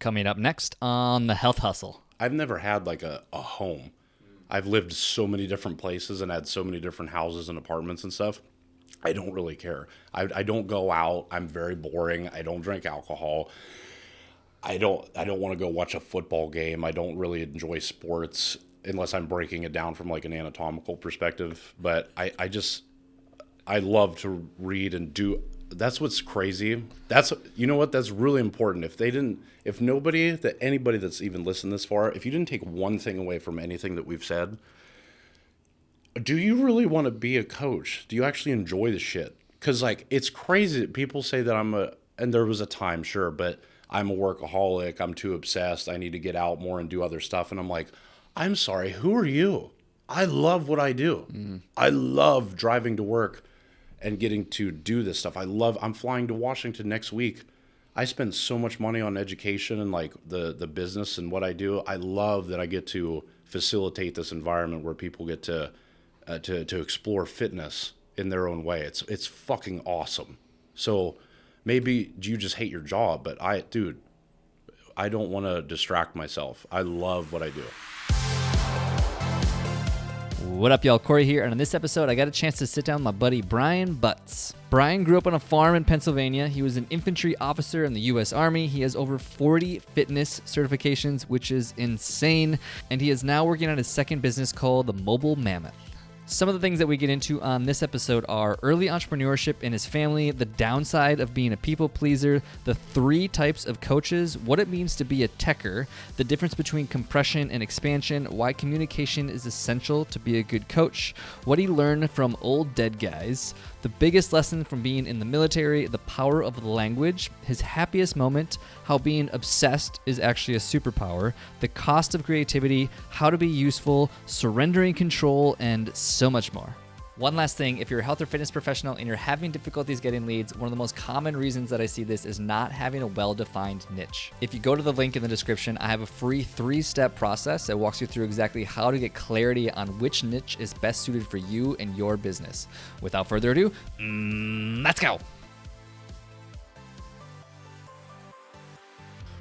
coming up next on The Health Hustle. I've never had like a home. I've lived so many different places and had so many different houses and apartments and stuff. I don't really care. I don't go out. I'm very boring. I don't drink alcohol. I don't want to go watch a football game. I don't really enjoy sports unless I'm breaking it down from like an anatomical perspective. But I love to read and do. That's what's crazy. You know what? That's really important. If anybody that's even listened this far, if you didn't take one thing away from anything that we've said, do you really want to be a coach? Do you actually enjoy the shit? Because like, it's crazy that people say that and there was a time, sure, but I'm a workaholic. I'm too obsessed. I need to get out more and do other stuff. And I'm like, I'm sorry. Who are you? I love what I do. I love driving to work and getting to do this stuff. I'm flying to Washington next week. I spend so much money on education and like the business and what I do. I love that I get to facilitate this environment where people get to explore fitness in their own way. It's fucking awesome. So maybe you just hate your job, but I don't want to distract myself. I love what I do. What up, y'all? Corey here, and on this episode, I got a chance to sit down with my buddy Brian Butz. Brian grew up on a farm in Pennsylvania. He was an infantry officer in the U.S. Army. He has over 40 fitness certifications, which is insane, and he is now working on his second business called the Mobile Mammoth. Some of the things that we get into on this episode are early entrepreneurship in his family, the downside of being a people pleaser, the 3 types of coaches, what it means to be a techer, the difference between compression and expansion, why communication is essential to be a good coach, what he learned from old dead guys, the biggest lesson from being in the military, the power of language, his happiest moment, how being obsessed is actually a superpower, the cost of creativity, how to be useful, surrendering control, and so much more. One last thing, if you're a health or fitness professional and you're having difficulties getting leads, one of the most common reasons that I see this is not having a well-defined niche. If you go to the link in the description, I have a free 3-step process that walks you through exactly how to get clarity on which niche is best suited for you and your business. Without further ado, let's go.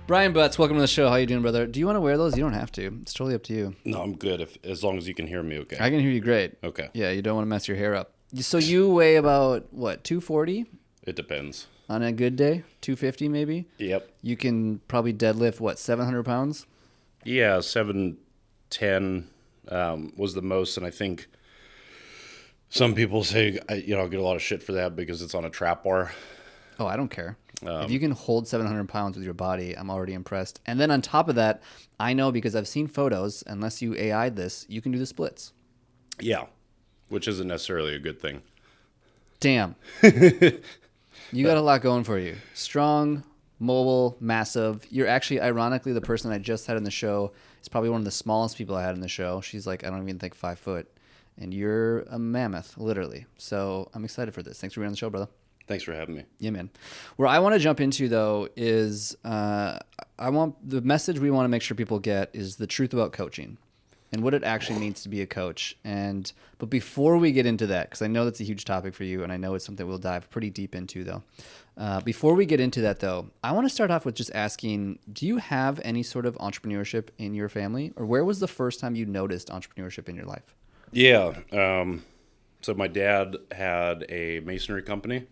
Brian Butz, welcome to the show. How you doing, brother? Do you want to wear those? You don't have to. It's totally up to you. No, I'm good as long as you can hear me okay. I can hear you great. Okay. Yeah, you don't want to mess your hair up. So you weigh about, what, 240? It depends. On a good day? 250 maybe? Yep. You can probably deadlift, what, 700 pounds? Yeah, 710 was the most, and I think some people say, I'll get a lot of shit for that because it's on a trap bar. Oh, I don't care. If you can hold 700 pounds with your body, I'm already impressed. And then on top of that, I know because I've seen photos, unless you AI'd this, you can do the splits. Yeah, which isn't necessarily a good thing. Damn. You got a lot going for you. Strong, mobile, massive. You're actually, ironically, the person I just had in the show is probably one of the smallest people I had in the show. She's like, I don't even think 5 foot. And you're a mammoth, literally. So I'm excited for this. Thanks for being on the show, brother. Thanks for having me. Yeah, man. Where I want to jump into, though, is the message we want to make sure people get is the truth about coaching and what it actually means to be a coach. But before we get into that, because I know that's a huge topic for you, and I know it's something we'll dive pretty deep into, though. Before we get into that, though, I want to start off with just asking, do you have any sort of entrepreneurship in your family? Or where was the first time you noticed entrepreneurship in your life? Yeah. So my dad had a masonry company.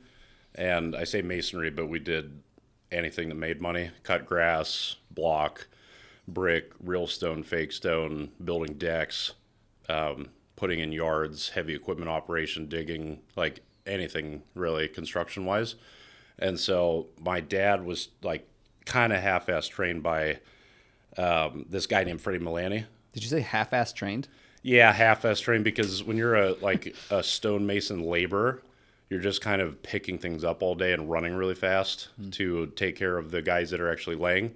And I say masonry, but we did anything that made money. Cut grass, block, brick, real stone, fake stone, building decks, putting in yards, heavy equipment operation, digging, like anything really construction-wise. And so my dad was like kind of half-ass trained by this guy named Freddie Milani. Did you say half-ass trained? Yeah, half-ass trained because when you're a stonemason laborer, you're just kind of picking things up all day and running really fast to take care of the guys that are actually laying.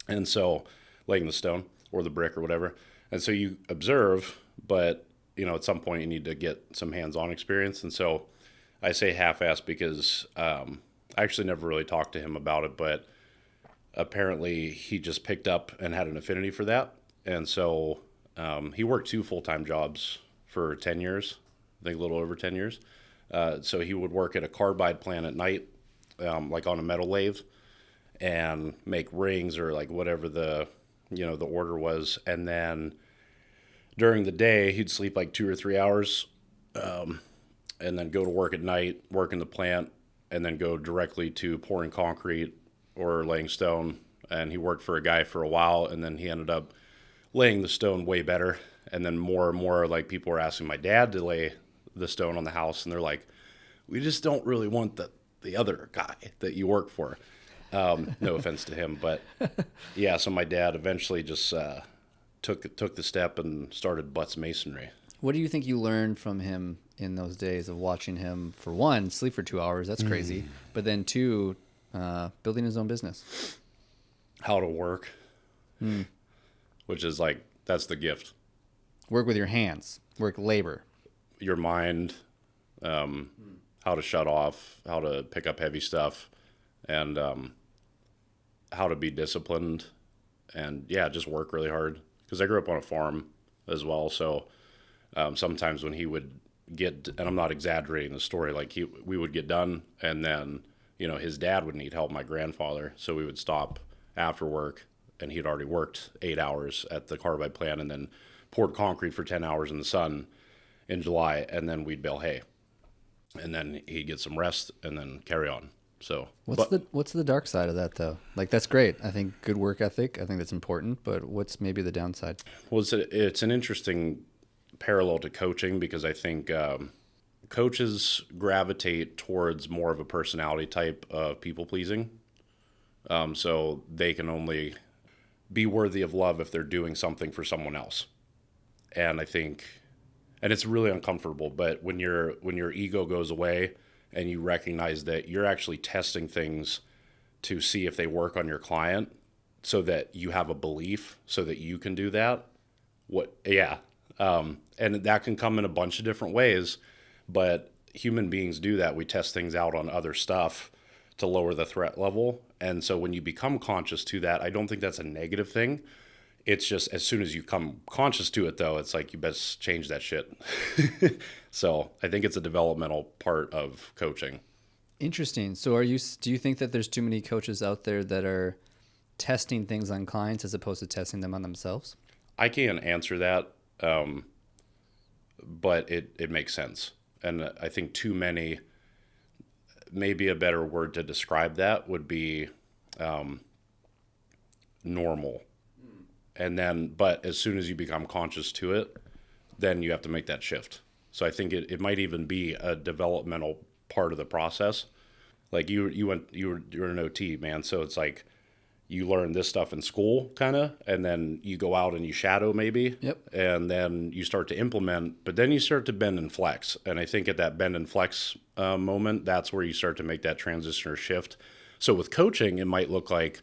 And so laying the stone or the brick or whatever. And so you observe, but at some point you need to get some hands-on experience. And so I say half-assed because I actually never really talked to him about it, but apparently he just picked up and had an affinity for that. And so he worked 2 full-time jobs for 10 years, I think a little over 10 years. So he would work at a carbide plant at night, like on a metal lathe. and make rings or like whatever the order was. And then during the day, he'd sleep like 2 or 3 hours, and then go to work at night, work in the plant, and then go directly to pouring concrete or laying stone. And he worked for a guy for a while, and then he ended up laying the stone way better. And then more and more, like, people were asking my dad to lay the stone on the house, and they're like, we just don't really want the other guy that you work for. No offense to him, but yeah, so my dad eventually just took the step and started Butz Masonry. What do you think you learned from him in those days of watching him, for one, sleep for 2 hours? That's crazy. But then two, building his own business. How to work, which is like, that's the gift. Work with your hands, work labor. Your mind, how to shut off, how to pick up heavy stuff, and how to be disciplined, and yeah, just work really hard. Because I grew up on a farm as well, so sometimes when he would get, and I'm not exaggerating the story, like we would get done, and then his dad would need help, my grandfather, so we would stop after work, and he'd already worked 8 hours at the carbide plant, and then poured concrete for 10 hours in the sun in July, and then we'd bale hay, and then he'd get some rest, and then carry on. So what's the dark side of that, though? Like, that's great. I think good work ethic, I think that's important, but what's maybe the downside? Well, it's an interesting parallel to coaching, because I think coaches gravitate towards more of a personality type of people pleasing. So they can only be worthy of love if they're doing something for someone else. And I think, and it's really uncomfortable, but when your ego goes away and you recognize that you're actually testing things to see if they work on your client, so that you have a belief so that you can do that. And that can come in a bunch of different ways, but human beings do that. We test things out on other stuff to lower the threat level. And so when you become conscious to that, I don't think that's a negative thing. It's just, as soon as you come conscious to it, though, it's like, you best change that shit. So I think it's a developmental part of coaching. Interesting. So do you think that there's too many coaches out there that are testing things on clients as opposed to testing them on themselves? I can't answer that, but it makes sense. And I think too many, maybe a better word to describe that would be normal. And then, but as soon as you become conscious to it, then you have to make that shift. So I think it might even be a developmental part of the process. Like you're an OT, man. So it's like, you learn this stuff in school, kind of, and then you go out and you shadow maybe. Yep. And then you start to implement, but then you start to bend and flex. And I think at that bend and flex moment, that's where you start to make that transition or shift. So with coaching, it might look like,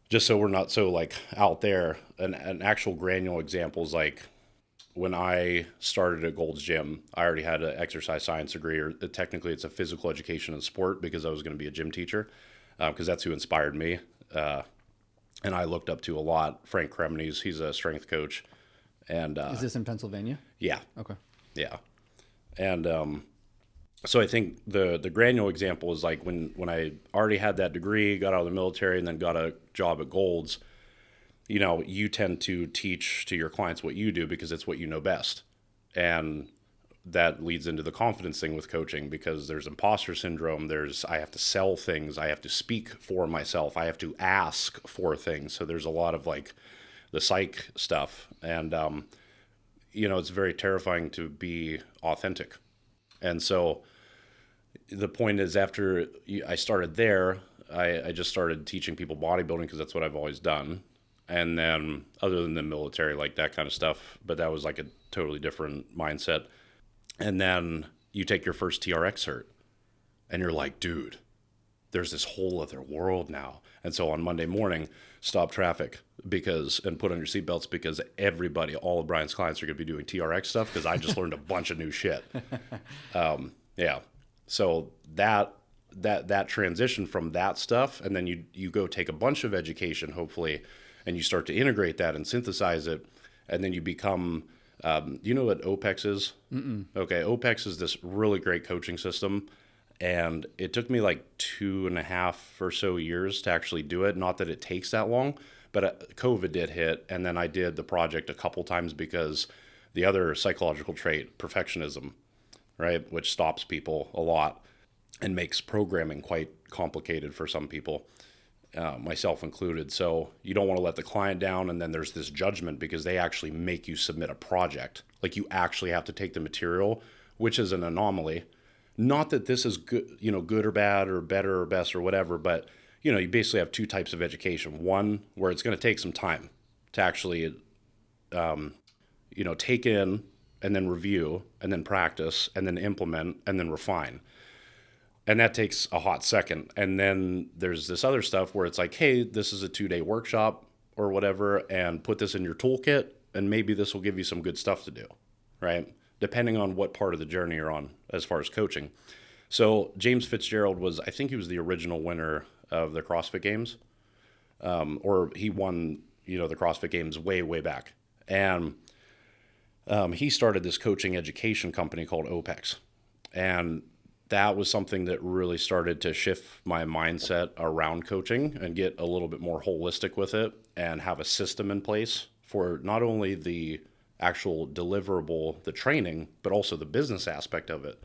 just so we're not so like out there, an actual granular example is like, when I started at Gold's Gym, I already had an exercise science degree, or technically it's a physical education and sport, because I was going to be a gym teacher, because that's who inspired me. And I looked up to a lot. Frank Kremnes, he's a strength coach. And is this in Pennsylvania? Yeah. Okay. Yeah. And so I think the granular example is like when I already had that degree, got out of the military, and then got a job at Gold's, you tend to teach to your clients what you do because it's what you know best. And that leads into the confidence thing with coaching, because there's imposter syndrome. I have to sell things. I have to speak for myself. I have to ask for things. So there's a lot of like the psych stuff. And, it's very terrifying to be authentic. And so the point is, after I started there, I just started teaching people bodybuilding, because that's what I've always done. And then other than the military, like that kind of stuff, but that was like a totally different mindset. And then you take your first TRX cert and you're like, dude, there's this whole other world now. And so on Monday morning, stop traffic and put on your seatbelts, because all of Brian's clients are going to be doing TRX stuff, because I just learned a bunch of new shit. Yeah. So that transition from that stuff, and then you go take a bunch of education, hopefully, and you start to integrate that and synthesize it, and then you become, you know what OPEX is? Mm-mm. Okay, OPEX is this really great coaching system, And it took me like 2.5 or so years to actually do it. Not that it takes that long, but COVID did hit. And then I did the project a couple times because the other psychological trait, perfectionism, right, which stops people a lot and makes programming quite complicated for some people, myself included. So you don't want to let the client down, and then there's this judgment because they actually make you submit a project. Like you actually have to take the material, which is an anomaly. Not that this is good, good or bad or better or best or whatever, but you basically have two types of education. One where it's going to take some time to actually, take in and then review and then practice and then implement and then refine. And that takes a hot second. And then there's this other stuff where it's like, hey, this is a 2-day workshop or whatever, and put this in your toolkit, and maybe this will give you some good stuff to do, right? Depending on what part of the journey you're on as far as coaching. So James Fitzgerald I think he was the original winner of the CrossFit Games, or he won, the CrossFit Games way, way back. And he started this coaching education company called OPEX. And that was something that really started to shift my mindset around coaching and get a little bit more holistic with it and have a system in place for not only the actual deliverable, the training, but also the business aspect of it.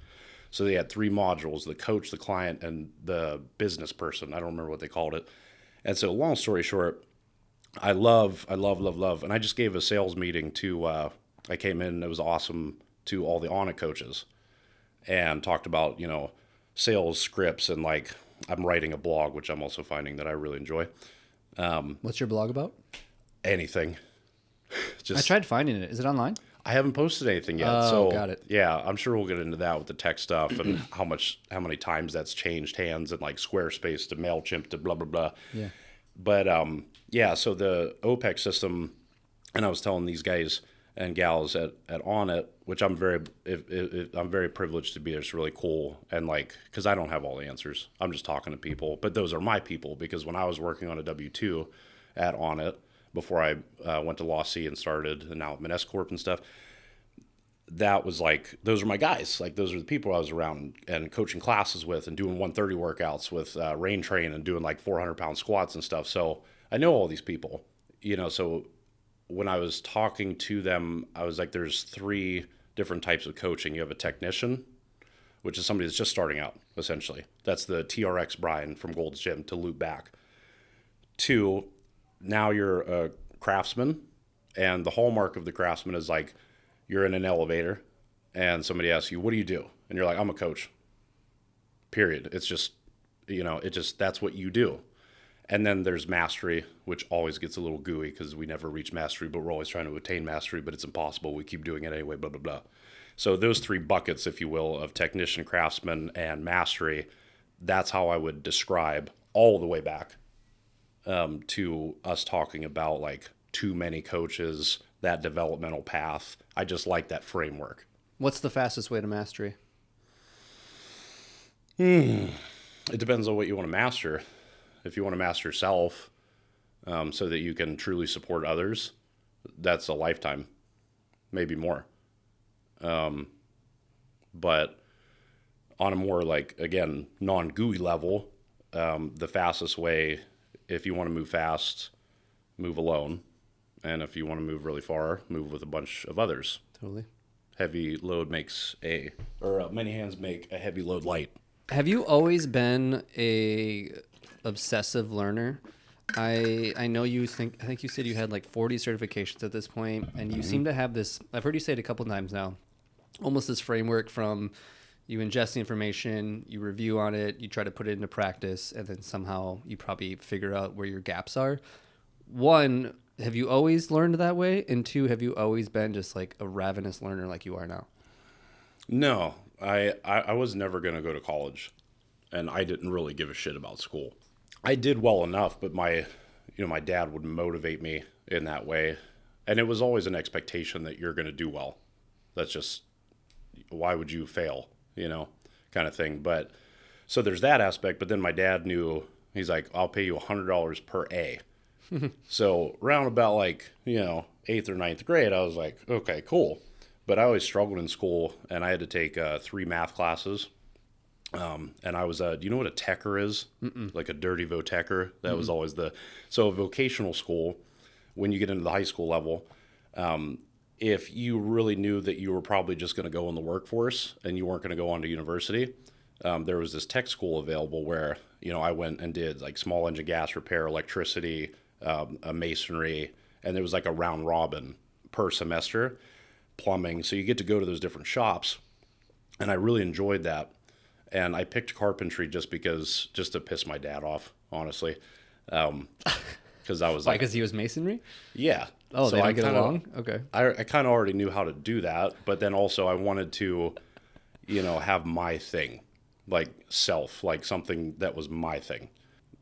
So they had 3 modules: the coach, the client, and the business person. I don't remember what they called it. And so long story short, I love. And I just gave a sales meeting to, I came in, it was awesome, to all the On It coaches, and talked about, sales scripts, and like I'm writing a blog, which I'm also finding that I really enjoy. What's your blog about? Anything. I tried finding it. Is it online? I haven't posted anything yet. Oh, so got it. Yeah, I'm sure we'll get into that with the tech stuff and how many times that's changed hands, and like Squarespace to MailChimp to blah, blah, blah. Yeah. But so the OPEX system, and I was telling these guys and gals at On It, which I'm very privileged to be. It's really cool. And like, cause I don't have all the answers. I'm just talking to people, but those are my people, because when I was working on a W-2 at On It, before I went to Law C and started, and now I'm an S Corp and stuff, that was like, those are my guys. Like, those are the people I was around and coaching classes with and doing 130 workouts with Rain Train and doing like 400-pound squats and stuff. So I know all these people, so when I was talking to them, I was like, there's 3 different types of coaching. You have a technician, which is somebody that's just starting out, essentially. That's the TRX Brian from Gold's Gym, to loop back. 2, now you're a craftsman, and the hallmark of the craftsman is like, you're in an elevator and somebody asks you, what do you do? And you're like, I'm a coach, period. It's just, that's what you do. And then there's mastery, which always gets a little gooey because we never reach mastery, but we're always trying to attain mastery, but it's impossible. We keep doing it anyway, blah, blah, blah. So those 3 buckets, if you will, of technician, craftsman, and mastery, that's how I would describe all the way back to us talking about like too many coaches, that developmental path. I just like that framework. What's the fastest way to mastery? It depends on what you want to master. If you want to master yourself, so that you can truly support others, that's a lifetime, maybe more. But on a more like, again, non-gooey level, the fastest way, if you want to move fast, move alone. And if you want to move really far, move with a bunch of others. Totally. Heavy load many hands make a heavy load light. Have you always been a obsessive learner? I know I think you said you had like 40 certifications at this point, and you seem to have this, I've heard you say it a couple times now, almost this framework from you ingest the information, you review on it, you try to put it into practice, and then somehow you probably figure out where your gaps are. 1, have you always learned that way? And 2, have you always been just like a ravenous learner like you are now? No, I was never going to go to college, and I didn't really give a shit about school. I did well enough, but my dad would motivate me in that way. And it was always an expectation that you're going to do well. That's just, why would you fail, kind of thing. But so there's that aspect. But then my dad knew, he's like, I'll pay you $100 per A. So around about like, 8th or 9th grade, I was like, okay, cool. But I always struggled in school, and I had to take 3 math classes And I was, do you know what a techer is? Like a dirty votecher? That was always so vocational school, when you get into the high school level, if you really knew that you were probably just going to go in the workforce and you weren't going to go on to university, there was this tech school available where, I went and did like small engine gas repair, electricity, a masonry, and there was like a round robin per semester, plumbing. So you get to go to those different shops, and I really enjoyed that. And I picked carpentry just to piss my dad off, honestly. Because I was Why? like, Because he was masonry? yeah. Oh, So they I don't get kinda- along? Okay. I kind of already knew how to do that, but then also I wanted to, have my thing, like like something that was my thing.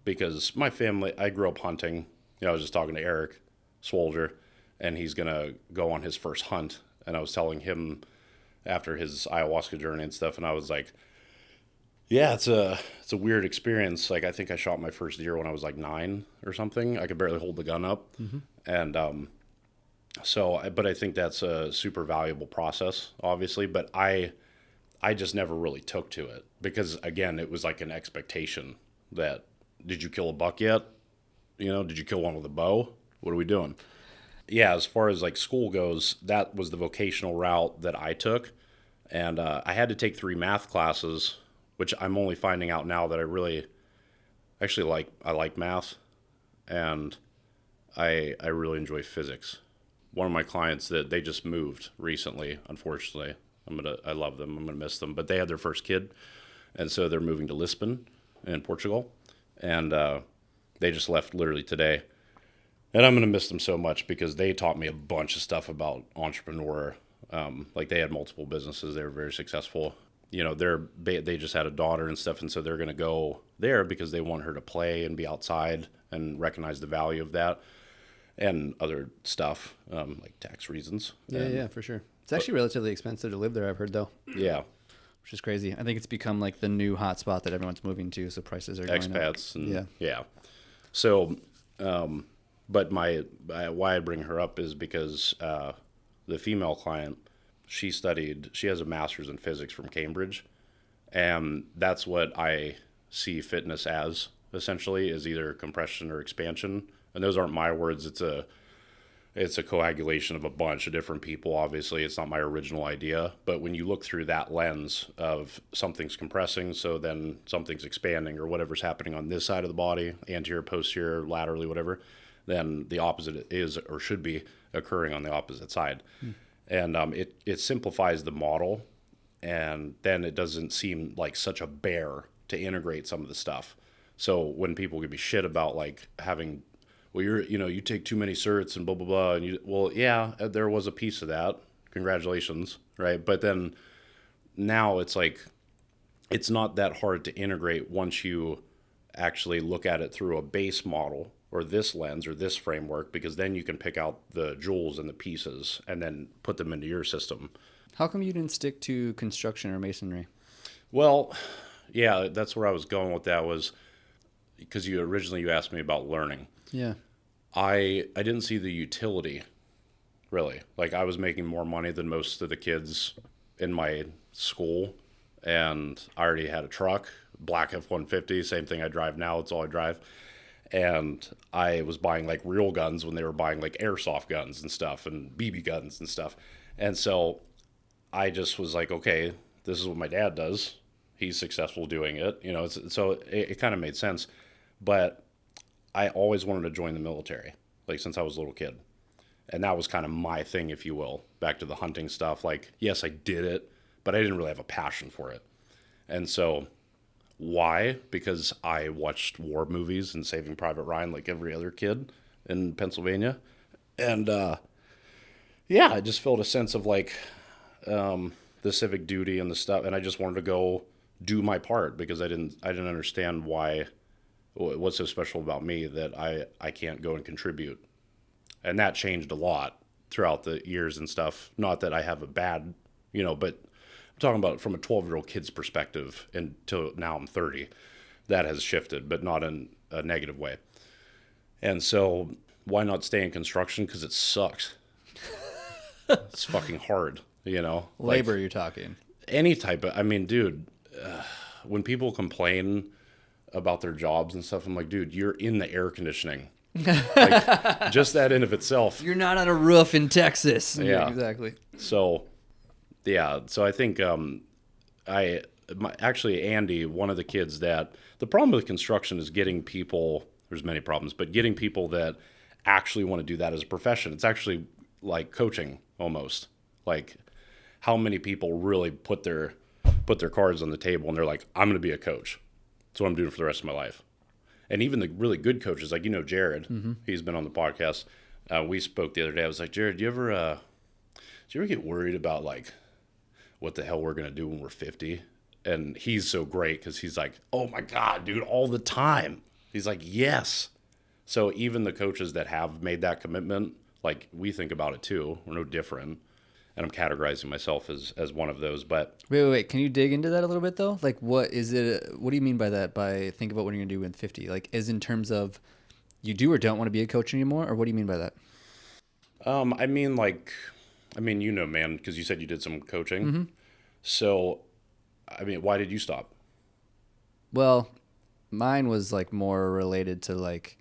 Because my family, I grew up hunting. I was just talking to Eric Swolger, and he's going to go on his first hunt. And I was telling him after his ayahuasca journey and stuff, and I was like, yeah, it's a weird experience. Like, I think I shot my first deer when I was like 9 or something. I could barely hold the gun up. And but I think that's a super valuable process, obviously. But I just never really took to it because, again, it was like an expectation that, did you kill a buck yet? Did you kill one with a bow? What are we doing? Yeah, as far as like school goes, that was the vocational route that I took. And I had to take 3 math classes, which I'm only finding out now that I really actually like math, and I really enjoy physics. One of my clients that they just moved recently, unfortunately, I love them, I'm gonna miss them, but they had their first kid, and so they're moving to Lisbon in Portugal, and they just left literally today, and I'm gonna miss them so much because they taught me a bunch of stuff about entrepreneur. Like they had multiple businesses, they were very successful. They just had a daughter and stuff, and so they're going to go there because they want her to play and be outside and recognize the value of that and other stuff, like tax reasons. Yeah, for sure. It's actually relatively expensive to live there, I've heard, though. Yeah. Which is crazy. I think it's become like the new hot spot that everyone's moving to, so prices are going Expats. up. And, yeah. So, but why I bring her up is because the female client, she has a master's in physics from Cambridge, and that's what I see fitness as, essentially, is either compression or expansion. And those aren't my words. It's a coagulation of a bunch of different people. Obviously, it's not my original idea, but when you look through that lens of something's compressing, so then something's expanding, or whatever's happening on this side of the body, anterior, posterior, laterally, whatever, then the opposite is or should be occurring on the opposite side. And it simplifies the model, and then it doesn't seem like such a bear to integrate some of the stuff. So when people give me shit about like having, well, you take too many certs and blah, blah, blah. And yeah, there was a piece of that. Congratulations. Right. But then now it's like, it's not that hard to integrate once you actually look at it through a base model or this lens or this framework, because then you can pick out the jewels and the pieces and then put them into your system. How come you didn't stick to construction or masonry? Well, yeah, that's where I was going with that, was because you asked me about learning. Yeah. I didn't see the utility, really. Like, I was making more money than most of the kids in my school, and I already had a truck, black F-150, same thing I drive now, it's all I drive. And I was buying like real guns when they were buying like airsoft guns and stuff and BB guns and stuff. And so I just was like, okay, this is what my dad does. He's successful doing it. So it kind of made sense. But I always wanted to join the military, like since I was a little kid. And that was kind of my thing, if you will, back to the hunting stuff. Like, yes, I did it, but I didn't really have a passion for it. And so why? Because I watched war movies and Saving Private Ryan like every other kid in Pennsylvania. And I just felt a sense of like the civic duty and the stuff. And I just wanted to go do my part because I didn't understand what's so special about me that I can't go and contribute. And that changed a lot throughout the years and stuff. Not that I have a bad, but I'm talking about from a 12-year-old kid's perspective until now I'm 30. That has shifted, but not in a negative way. And so why not stay in construction? Because it sucks. It's fucking hard, Labor, you're talking. Any type of, dude, when people complain about their jobs and stuff, I'm like, dude, you're in the air conditioning. Like, just that in of itself. You're not on a roof in Texas. Yeah. Exactly. So, yeah. So I think actually, Andy, one of the kids that the problem with construction is getting people. There's many problems, but getting people that actually want to do that as a profession. It's actually like coaching almost. Like, how many people really put their cards on the table and they're like, I'm going to be a coach. That's what I'm doing for the rest of my life. And even the really good coaches, like, Jared, he's been on the podcast. We spoke the other day. I was like, Jared, do you ever get worried about like what the hell we're going to do when we're 50? And he's so great because he's like, oh my God, dude, all the time. He's like, yes. So even the coaches that have made that commitment, like, we think about it too. We're no different. And I'm categorizing myself as one of those. But wait. Can you dig into that a little bit though? Like, what is it? What do you mean by that? By think about what you're gonna do in 50? Like, is in terms of you do or don't want to be a coach anymore, or what do you mean by that? I mean, man, because you said you did some coaching. Mm-hmm. So, I mean, why did you stop? Well, mine was like more related to like,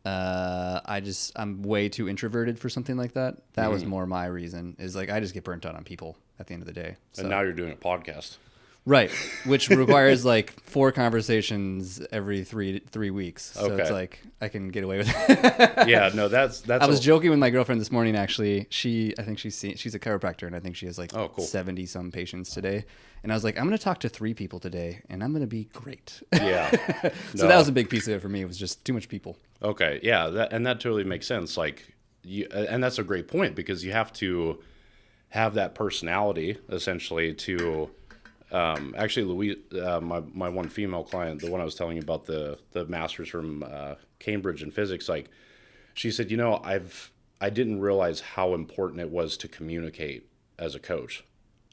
I'm way too introverted for something like that. That was more my reason, is like, I just get burnt out on people at the end of the day. So. And now you're doing a podcast. Right. Which requires like 4 conversations every three weeks. So Okay. It's like, I can get away with it. Yeah, no, that's. I was joking with my girlfriend this morning, actually. I think she's a chiropractor, and I think she has like Oh, cool. 70 some patients today. And I was like, I'm going to talk to 3 people today, and I'm going to be great. Yeah. So that was a big piece of it for me. It was just too much people. Okay. Yeah. That totally makes sense. Like, and that's a great point, because you have to have that personality essentially to. Actually, Louise, my one female client, the one I was telling you about, the master's from Cambridge in physics, like, she said, I didn't realize how important it was to communicate as a coach.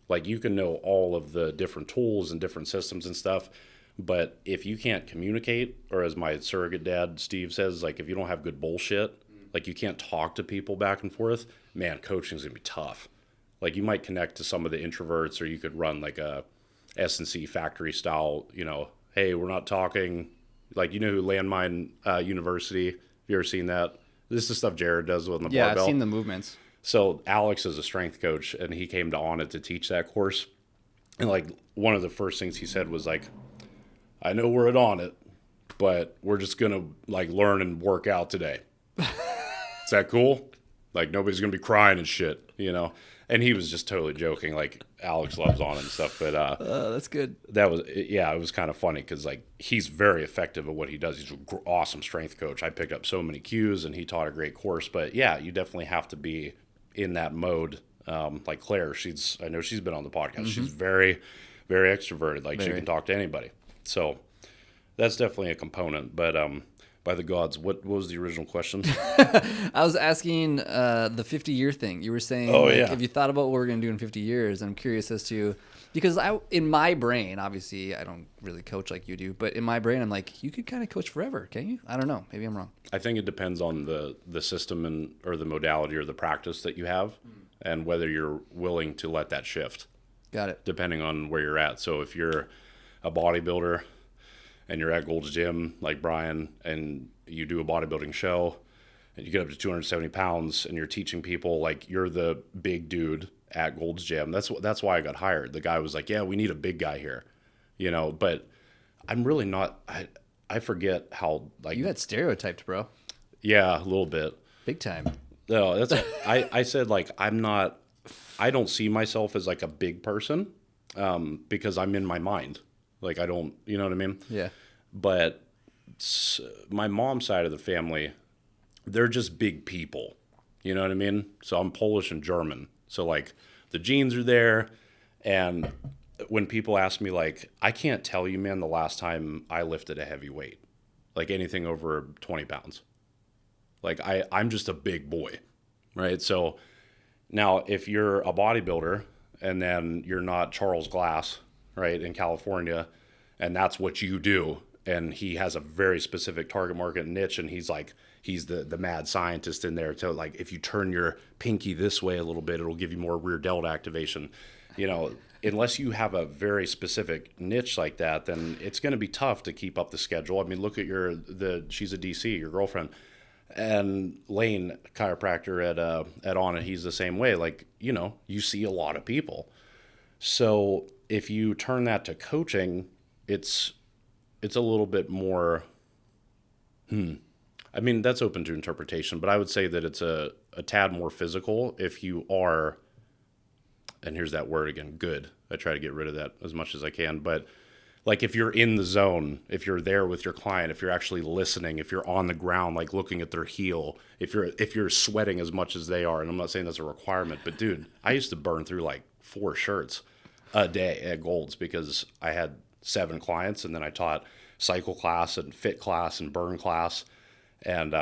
Like, you can know all of the different tools and different systems and stuff, but if you can't communicate, or as my surrogate dad, Steve, says, like, if you don't have good bullshit, like, you can't talk to people back and forth, man, coaching's gonna be tough. Like, you might connect to some of the introverts, or you could run like a S&C factory style, hey, we're not talking, like, who Landmine University, have you ever seen that? This is stuff Jared does on the barbell. Yeah, I've seen the movements. So Alex is a strength coach, and he came to Onnit to teach that course. And like, one of the first things he said was like, I know we're at Onnit, but we're just going to like learn and work out today. Is that cool? Like, nobody's going to be crying and shit, And he was just totally joking. Like, Alex loves Onnit and stuff, but that's good. It was kind of funny, because like, he's very effective at what he does. He's an awesome strength coach. I picked up so many cues, and he taught a great course. But yeah, you definitely have to be in that mode. Like Claire, I know she's been on the podcast. Mm-hmm. She's very, very extroverted. Like, she can talk to anybody. So that's definitely a component. But by the gods, what was the original question? I was asking the 50-year thing. You were saying, if you thought about what we're going to do in 50 years, I'm curious as to, because in my brain, obviously, I don't really coach like you do, but in my brain, I'm like, you could kind of coach forever, can't you? I don't know. Maybe I'm wrong. I think it depends on the system or the modality or the practice that you have, and whether you're willing to let that shift. Got it. Depending on where you're at. So if you're a bodybuilder and you're at Gold's Gym like Brian, and you do a bodybuilding show and you get up to 270 pounds and you're teaching people, like, you're the big dude at Gold's Gym. That's why I got hired. The guy was like, yeah, we need a big guy here, but I'm really not, I forget how, like, you got stereotyped, bro. Yeah, a little bit. Big time. No, I said, like, I don't see myself as like a big person, because I'm in my mind. Like, I don't, you know what I mean? Yeah. But my mom's side of the family, they're just big people. You know what I mean? So I'm Polish and German. So, like, the genes are there. And when people ask me, like, I can't tell you, man, the last time I lifted a heavy weight, like anything over 20 pounds. Like, I'm just a big boy, right? So now if you're a bodybuilder and then you're not Charles Glass, right, in California, and that's what you do, and he has a very specific target market niche, and he's the mad scientist in there to, like, if you turn your pinky this way a little bit, it'll give you more rear delt activation. unless you have a very specific niche like that, then it's going to be tough to keep up the schedule. I mean, look at she's a DC, your girlfriend, and Lane, chiropractor at Anna, he's the same way. Like, you see a lot of people. So if you turn that to coaching, it's a little bit more, I mean, that's open to interpretation, but I would say that it's a tad more physical if you are, and here's that word again, good. I try to get rid of that as much as I can, but like if you're in the zone, if you're there with your client, if you're actually listening, if you're on the ground, like looking at their heel, if you're sweating as much as they are, and I'm not saying that's a requirement, but dude, I used to burn through like 4 shirts a day at Gold's because I had 7 clients, and then I taught cycle class and fit class and burn class. And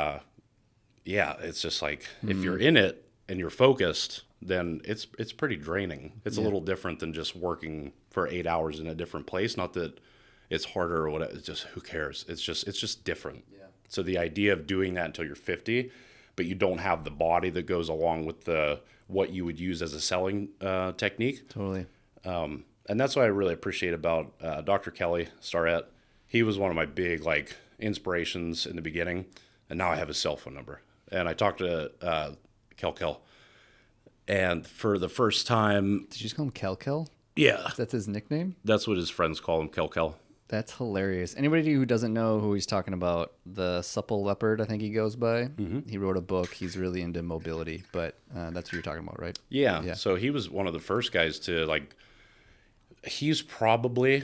it's just like if you're in it and you're focused, then it's pretty draining. It's a little different than just working for 8 hours in a different place. Not that it's harder or whatever. It's just, who cares? It's just different. Yeah. So the idea of doing that until you're 50, but you don't have the body that goes along with what you would use as a selling technique. Totally. And that's what I really appreciate about Dr. Kelly Starrett. He was one of my big like inspirations in the beginning, and now I have his cell phone number. And I talked to Kel, and for the first time, did you just call him Kel? Yeah, that's his nickname. That's what his friends call him, Kel. That's hilarious. Anybody who doesn't know who he's talking about, the supple leopard, I think he goes by. Mm-hmm. He wrote a book. He's really into mobility, but that's what you're talking about, right? Yeah. So he was one of the first guys to like. He's probably,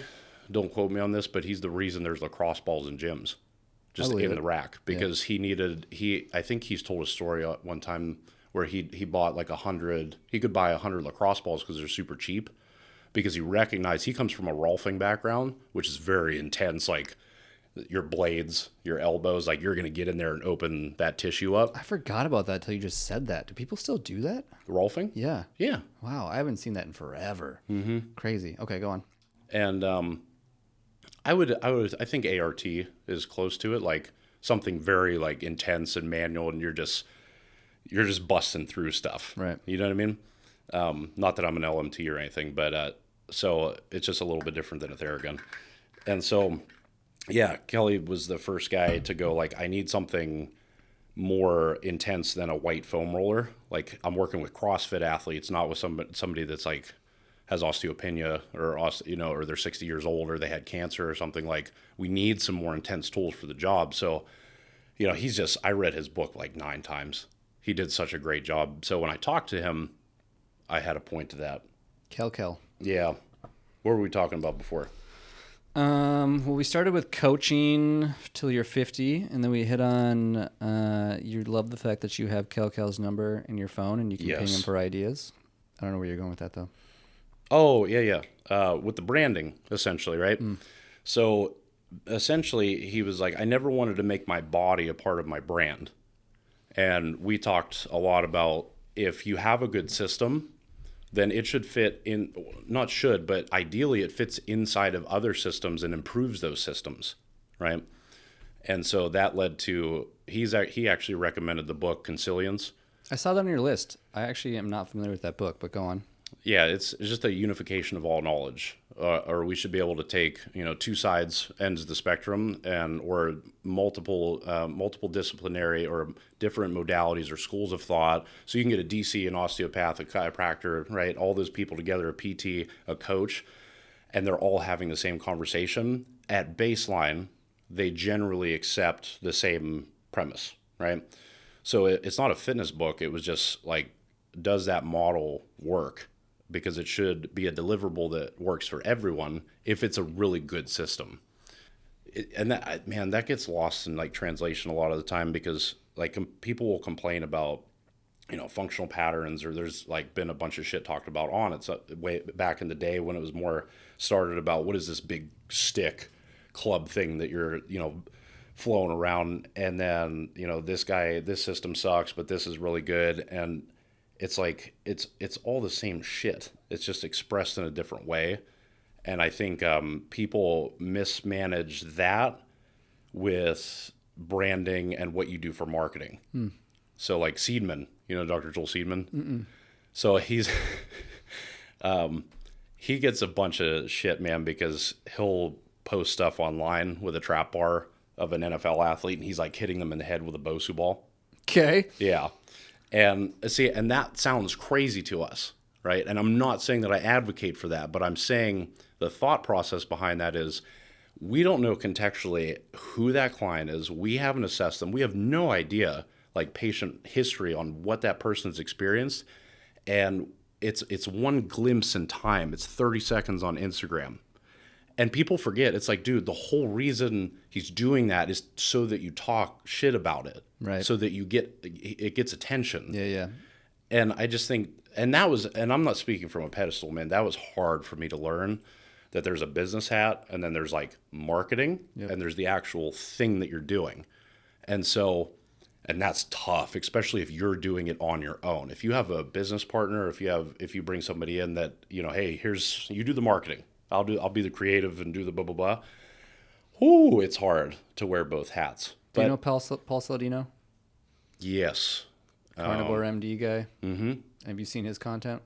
don't quote me on this, but he's the reason there's lacrosse balls in gyms, just in the rack, because I think he's told a story one time where he bought like 100, he could buy 100 lacrosse balls because they're super cheap, because he recognized he comes from a rolfing background, which is very intense, like your blades, your elbows, like you're going to get in there and open that tissue up. I forgot about that till you just said that. Do people still do that? Rolfing? Yeah. Yeah. Wow, I haven't seen that in forever. Mm-hmm. Crazy. Okay, go on. And I think ART is close to it, like something very like intense and manual, and you're just busting through stuff. Right. You know what I mean? Not that I'm an LMT or anything, but so it's just a little bit different than a Theragun. And so, yeah, Kelly was the first guy to go like, I need something more intense than a white foam roller. Like, I'm working with CrossFit athletes, not with somebody that's like has osteopenia or they're 60 years old or they had cancer or something. Like, we need some more intense tools for the job. So, I read his book like 9 times. He did such a great job. So when I talked to him, I had a point to that. Kel. Yeah. What were we talking about before? Well, we started with coaching till you're 50, and then we hit on you love the fact that you have Kel's number in your phone and you can ping him for ideas. I don't know where you're going with that, though. Oh, yeah. With the branding, essentially, right? Mm. So, essentially, he was like, I never wanted to make my body a part of my brand. And we talked a lot about if you have a good system, then it should fit in, not should, but ideally it fits inside of other systems and improves those systems, right? And so that led to, he actually recommended the book Consilience. I saw that on your list. I actually am not familiar with that book, but go on. Yeah, it's just a unification of all knowledge, or we should be able to take 2 ends of the spectrum or multiple disciplinary or different modalities or schools of thought. So you can get a DC, an osteopath, a chiropractor, right? All those people together, a PT, a coach, and they're all having the same conversation. At baseline, they generally accept the same premise, right? So it's not a fitness book. It was just like, does that model work? Because it should be a deliverable that works for everyone if it's a really good system. That gets lost in like translation a lot of the time, because like people will complain about, functional patterns, or there's like been a bunch of shit talked about on it. So way back in the day when it was more started about what is this big stick club thing that you're, flowing around, and then, this system sucks, but this is really good. And it's like, it's all the same shit. It's just expressed in a different way. And I think people mismanage that with branding and what you do for marketing. So like Seidman, Dr. Joel Seidman. Mm-mm. So he's He gets a bunch of shit, man, because he'll post stuff online with a trap bar of an NFL athlete, and he's like hitting them in the head with a Bosu ball. Okay. Yeah. And see, and that sounds crazy to us, right? And I'm not saying that I advocate for that, but I'm saying the thought process behind that is we don't know contextually who that client is. We haven't assessed them. We have no idea, like, patient history on what that person's experienced. And it's one glimpse in time. It's 30 seconds on Instagram. And people forget. It's like, dude, the whole reason he's doing that is so that you talk shit about it. Right. So that it gets attention. Yeah, yeah. And I just think, and I'm not speaking from a pedestal, man. That was hard for me to learn, that there's a business hat, and then there's like marketing, and there's the actual thing that you're doing. And so, and that's tough, especially if you're doing it on your own. If you have a business partner, if you bring somebody in that, hey, you do the marketing. I'll be the creative and do the blah, blah, blah. Ooh, it's hard to wear both hats. Do you know Paul Saladino? Yes. Carnivore MD guy? Mm-hmm. Have you seen his content?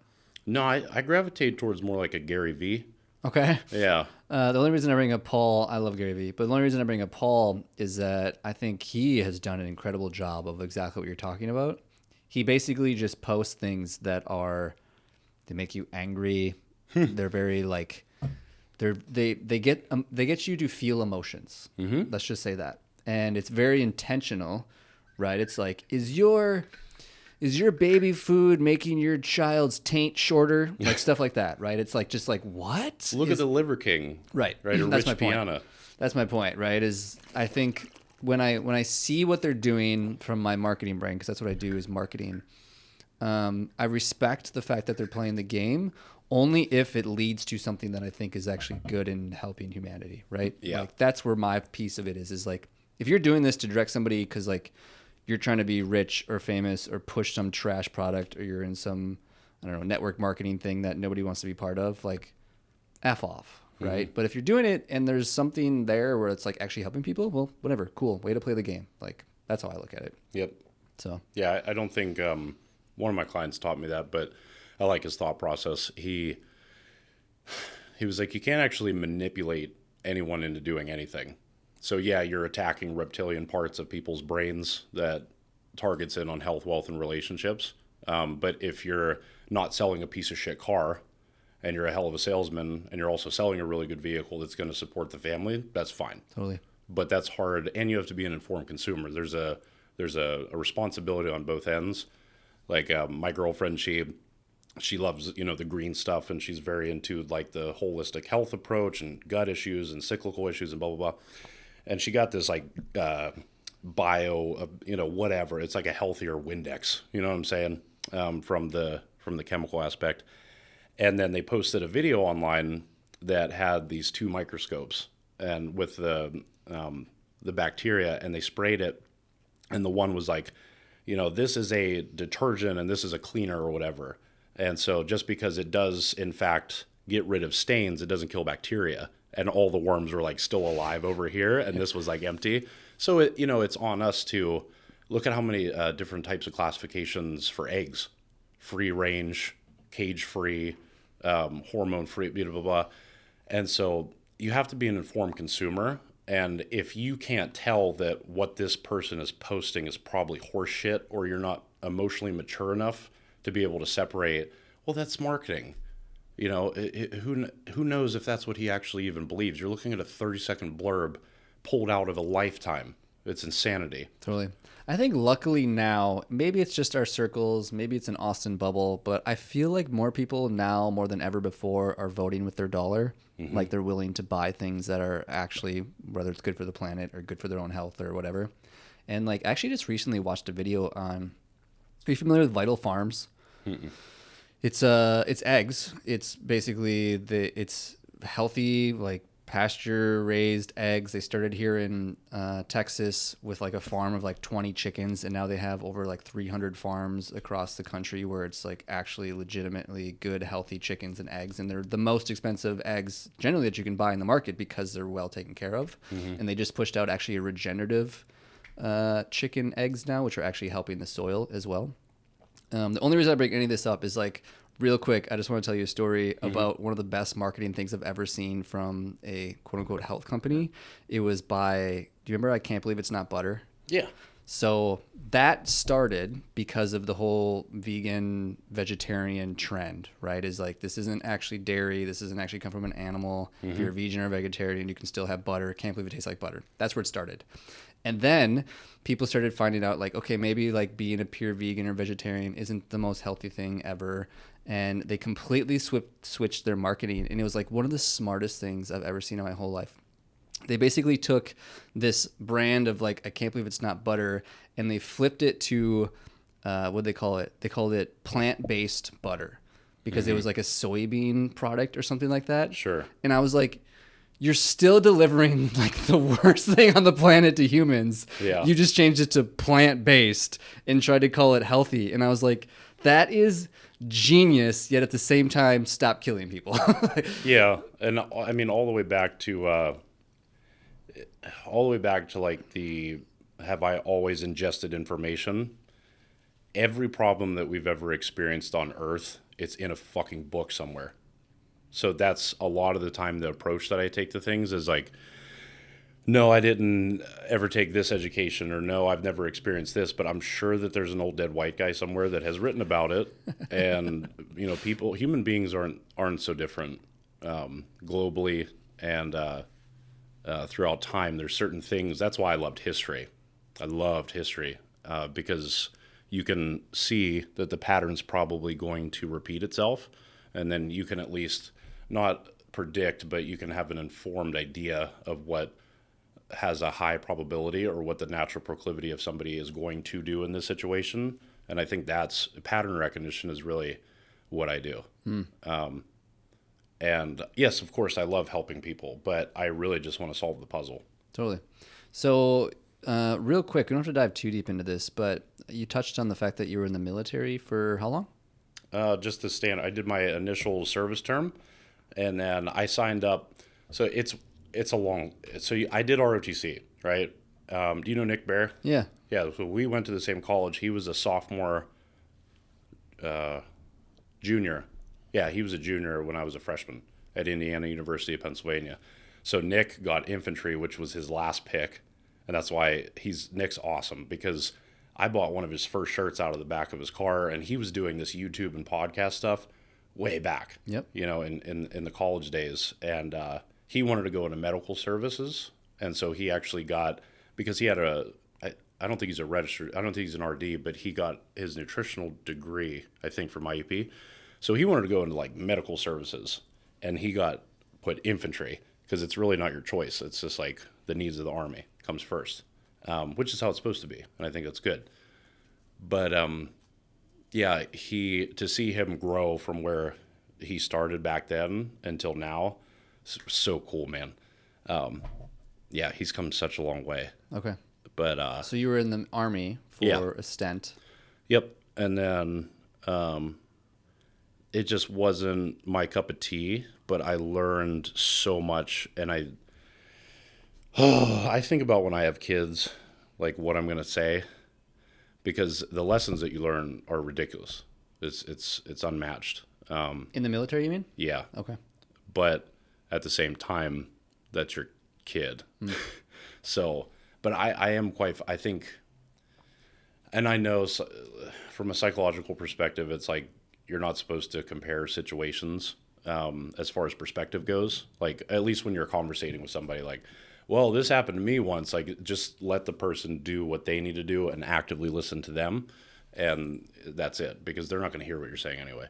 No, I gravitate towards more like a Gary Vee. Okay. Yeah. The only reason I bring up Paul, I love Gary Vee, but the only reason I bring up Paul is that I think he has done an incredible job of exactly what you're talking about. He basically just posts things that they make you angry. They're very like, they get you to feel emotions. Mm-hmm. Let's just say that. And it's very intentional, right? It's like, is your baby food making your child's taint shorter? Like stuff like that, right? It's like, just like, what? Look at the Liver King. Right. Right. Or That's Rich my Piana. point. That's my point, right? Is I think when I see what they're doing from my marketing brain, because that's what I do is marketing, I respect the fact that they're playing the game only if it leads to something that I think is actually good in helping humanity, right? Yeah. Like that's where my piece of it is like, if you're doing this to direct somebody because like you're trying to be rich or famous or push some trash product, or you're in some, I don't know, network marketing thing that nobody wants to be part of, like F off, right? Mm-hmm. But if you're doing it and there's something there where it's like actually helping people, well, whatever, cool, way to play the game. Like that's how I look at it. Yep. So yeah, I don't think one of my clients taught me that, but I like his thought process. He was like, you can't actually manipulate anyone into doing anything. So yeah, you're attacking reptilian parts of people's brains that targets in on health, wealth, and relationships. But if you're not selling a piece of shit car and you're a hell of a salesman and you're also selling a really good vehicle that's going to support the family, that's fine. Totally. But that's hard. And you have to be an informed consumer. There's a responsibility on both ends. Like my girlfriend, she loves, the green stuff, and she's very into like the holistic health approach and gut issues and cyclical issues and blah, blah, blah. And she got this like bio, whatever. It's like a healthier Windex, you know what I'm saying? From the chemical aspect. And then they posted a video online that had these two microscopes and with the bacteria, and they sprayed it. And the one was like, this is a detergent and this is a cleaner or whatever. And so just because it does, in fact, get rid of stains, it doesn't kill bacteria. And all the worms were like still alive over here, and this was like empty. So it's on us to look at how many different types of classifications for eggs: free range, cage free, hormone free, blah blah blah. And so you have to be an informed consumer. And if you can't tell that what this person is posting is probably horse shit, or you're not emotionally mature enough to be able to separate, well, that's marketing. Who knows if that's what he actually even believes? You're looking at a 30-second blurb pulled out of a lifetime. It's insanity. Totally. I think luckily now, maybe it's just our circles, maybe it's an Austin bubble, but I feel like more people now, more than ever before, are voting with their dollar. Mm-hmm. Like they're willing to buy things that are actually, whether it's good for the planet or good for their own health or whatever. And like, actually just recently watched a video on, are you familiar with Vital Farms? Mm-mm. It's eggs. It's basically it's healthy, like pasture raised eggs. They started here in Texas with like a farm of like 20 chickens, and now they have over like 300 farms across the country where it's like actually legitimately good, healthy chickens and eggs. And they're the most expensive eggs generally that you can buy in the market because they're well taken care of. Mm-hmm. And they just pushed out actually a regenerative chicken eggs now, which are actually helping the soil as well. The only reason I bring any of this up is like Real quick, I just want to tell you a story about one of the best marketing things I've ever seen from a quote unquote health company. It was by, do you remember I Can't Believe It's Not Butter? Yeah. So that started because of the whole vegan, vegetarian trend, right? Is like, this isn't actually dairy. This isn't actually come from an animal. If you're a vegan or vegetarian, you can still have butter. Can't believe it tastes like butter. That's where it started. And then people started finding out like, okay, maybe like being a pure vegan or vegetarian isn't the most healthy thing ever. And they completely switched their marketing. And it was like one of the smartest things I've ever seen in my whole life. They basically took this brand of like, I can't believe it's not butter, and they flipped it to, what they call it? They called it plant-based butter because it was like a soybean product or something like that. Sure. And I was like, you're still delivering like the worst thing on the planet to humans. Yeah. You just changed it to plant-based and tried to call it healthy. And I was like, that is genius, yet at the same time, stop killing people. Yeah. And I mean, all the way back to like the, have I always ingested information? Every problem that we've ever experienced on Earth, it's in a fucking book somewhere. So that's a lot of the time the approach that I take to things is like, no, I didn't ever take this education, or no, I've never experienced this, but I'm sure that there's an old dead white guy somewhere that has written about it. And, you know, human beings aren't so different globally and throughout time. There's certain things. That's why I loved history. I loved history because you can see that the pattern's probably going to repeat itself. And then you can at least not predict, but you can have an informed idea of what has a high probability or what the natural proclivity of somebody is going to do in this situation. And I think that's pattern recognition is really what I do. And yes, of course, I love helping people, but I really just want to solve the puzzle. Totally. So real quick, we don't have to dive too deep into this, but you touched on the fact that you were in the military for how long? Just to stand, I did my initial service term, and then I signed up. So it's a long. So I did ROTC, right? Do you know Nick Bear? Yeah. Yeah. So we went to the same college. He was a sophomore, junior. Yeah, he was a junior when I was a freshman at Indiana University of Pennsylvania. So Nick got infantry, which was his last pick, and that's why Nick's awesome because I bought one of his first shirts out of the back of his car, and he was doing this YouTube and podcast stuff way back. Yep. You know, in the college days, and he wanted to go into medical services, and so he actually got, because he had I don't think he's a registered, I don't think he's an RD, but he got his nutritional degree, I think, from IUP. So he wanted to go into like medical services, and he got put infantry because it's really not your choice. It's just like the needs of the Army comes first. Which is how it's supposed to be, and I think that's good. But yeah, to see him grow from where he started back then until now, so cool, man. Yeah, he's come such a long way. Okay. But so you were in the Army for a stint. Yep, and then it just wasn't my cup of tea, but I learned so much, and I think about when I have kids, like what I'm going to say, because the lessons that you learn are ridiculous. It's unmatched. In the military, you mean? Yeah. Okay. But at the same time, that's your kid. So, but I am quite, I think, and I know from a psychological perspective, it's like you're not supposed to compare situations as far as perspective goes. Like, at least when you're conversating with somebody, like, well, this happened to me once. Like, just let the person do what they need to do and actively listen to them. And that's it, because they're not going to hear what you're saying anyway.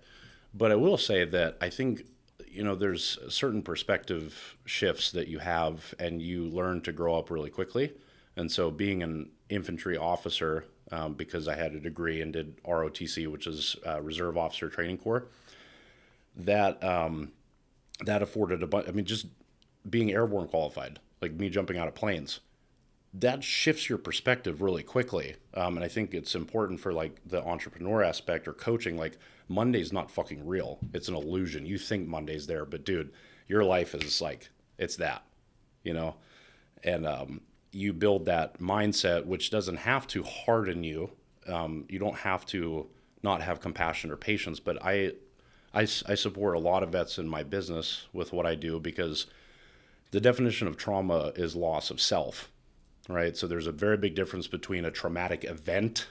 But I will say that I think, you know, there's certain perspective shifts that you have, and you learn to grow up really quickly. And so being an infantry officer, because I had a degree and did ROTC, which is Reserve Officer Training Corps, that afforded a bunch. I mean, just being airborne qualified, like me jumping out of planes, that shifts your perspective really quickly. And I think it's important for like the entrepreneur aspect or coaching. Like, Monday's not fucking real. It's an illusion. You think Monday's there, but dude, your life is like, it's that, you know? And you build that mindset, which doesn't have to harden you. You don't have to not have compassion or patience, but I support a lot of vets in my business with what I do because the definition of trauma is loss of self, right? So there's a very big difference between a traumatic event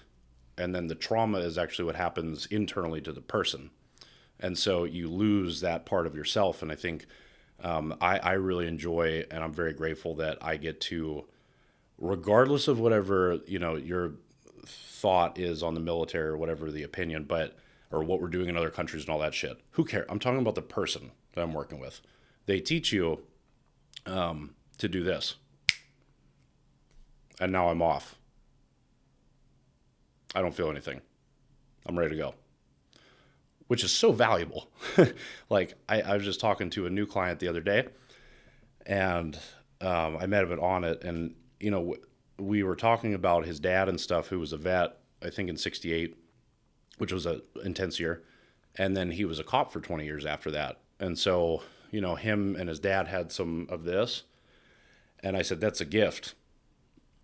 and then the trauma is actually what happens internally to the person. And so you lose that part of yourself. And I think I really enjoy, and I'm very grateful that I get to, regardless of whatever, your thought is on the military or whatever the opinion, or what we're doing in other countries and all that shit. Who cares? I'm talking about the person that I'm working with. They teach you to do this. And now I'm off. I don't feel anything. I'm ready to go. Which is so valuable. Like, I was just talking to a new client the other day, and I met him on it, and, we were talking about his dad and stuff, who was a vet, I think in 68, which was an intense year. And then he was a cop for 20 years after that. And so, him and his dad had some of this. And I said, that's a gift,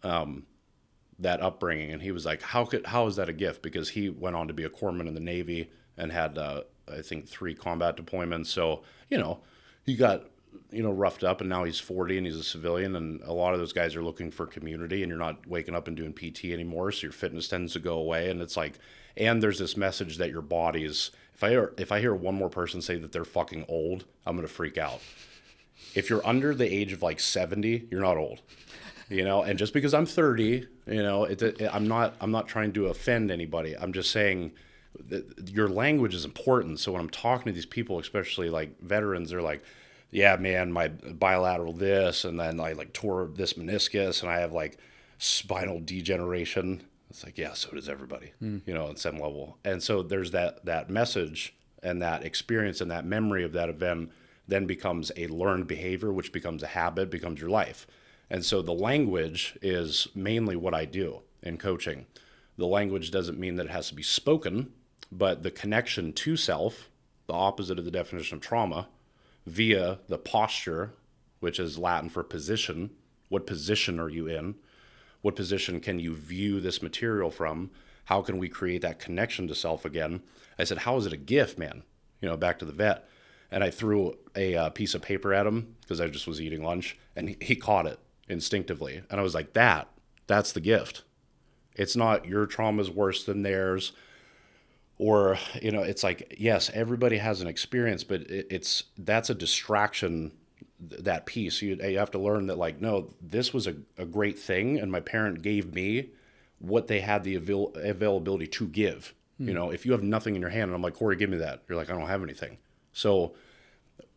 that upbringing. And he was like, how is that a gift? Because he went on to be a corpsman in the Navy and had, I think, 3 combat deployments. So, he got, roughed up, and now he's 40 and he's a civilian. And a lot of those guys are looking for community, and you're not waking up and doing PT anymore. So your fitness tends to go away. And it's like, and there's this message that your body's, if I hear one more person say that they're fucking old, I'm going to freak out. If you're under the age of like 70, you're not old, and just because I'm 30, I'm not trying to offend anybody. I'm just saying that your language is important. So when I'm talking to these people, especially like veterans, they're like, yeah, man, my bilateral this, and then I like tore this meniscus, and I have like spinal degeneration. It's like, yeah, so does everybody, at some level. And so there's that message and that experience and that memory of that event then becomes a learned behavior, which becomes a habit, becomes your life. And so the language is mainly what I do in coaching. The language doesn't mean that it has to be spoken, but the connection to self, the opposite of the definition of trauma, via the posture, which is Latin for position. What position are you in? What position can you view this material from? How can we create that connection to self again? I said, how is it a gift, man? Back to the vet. And I threw a piece of paper at him because I just was eating lunch, and he caught it instinctively. And I was like, that's the gift. It's not your trauma's worse than theirs. Or, it's like, yes, everybody has an experience, but that's a distraction, that piece. You have to learn that, like, no, this was a great thing, and my parent gave me what they had the availability to give. If you have nothing in your hand, and I'm like, Corey, give me that. You're like, I don't have anything. So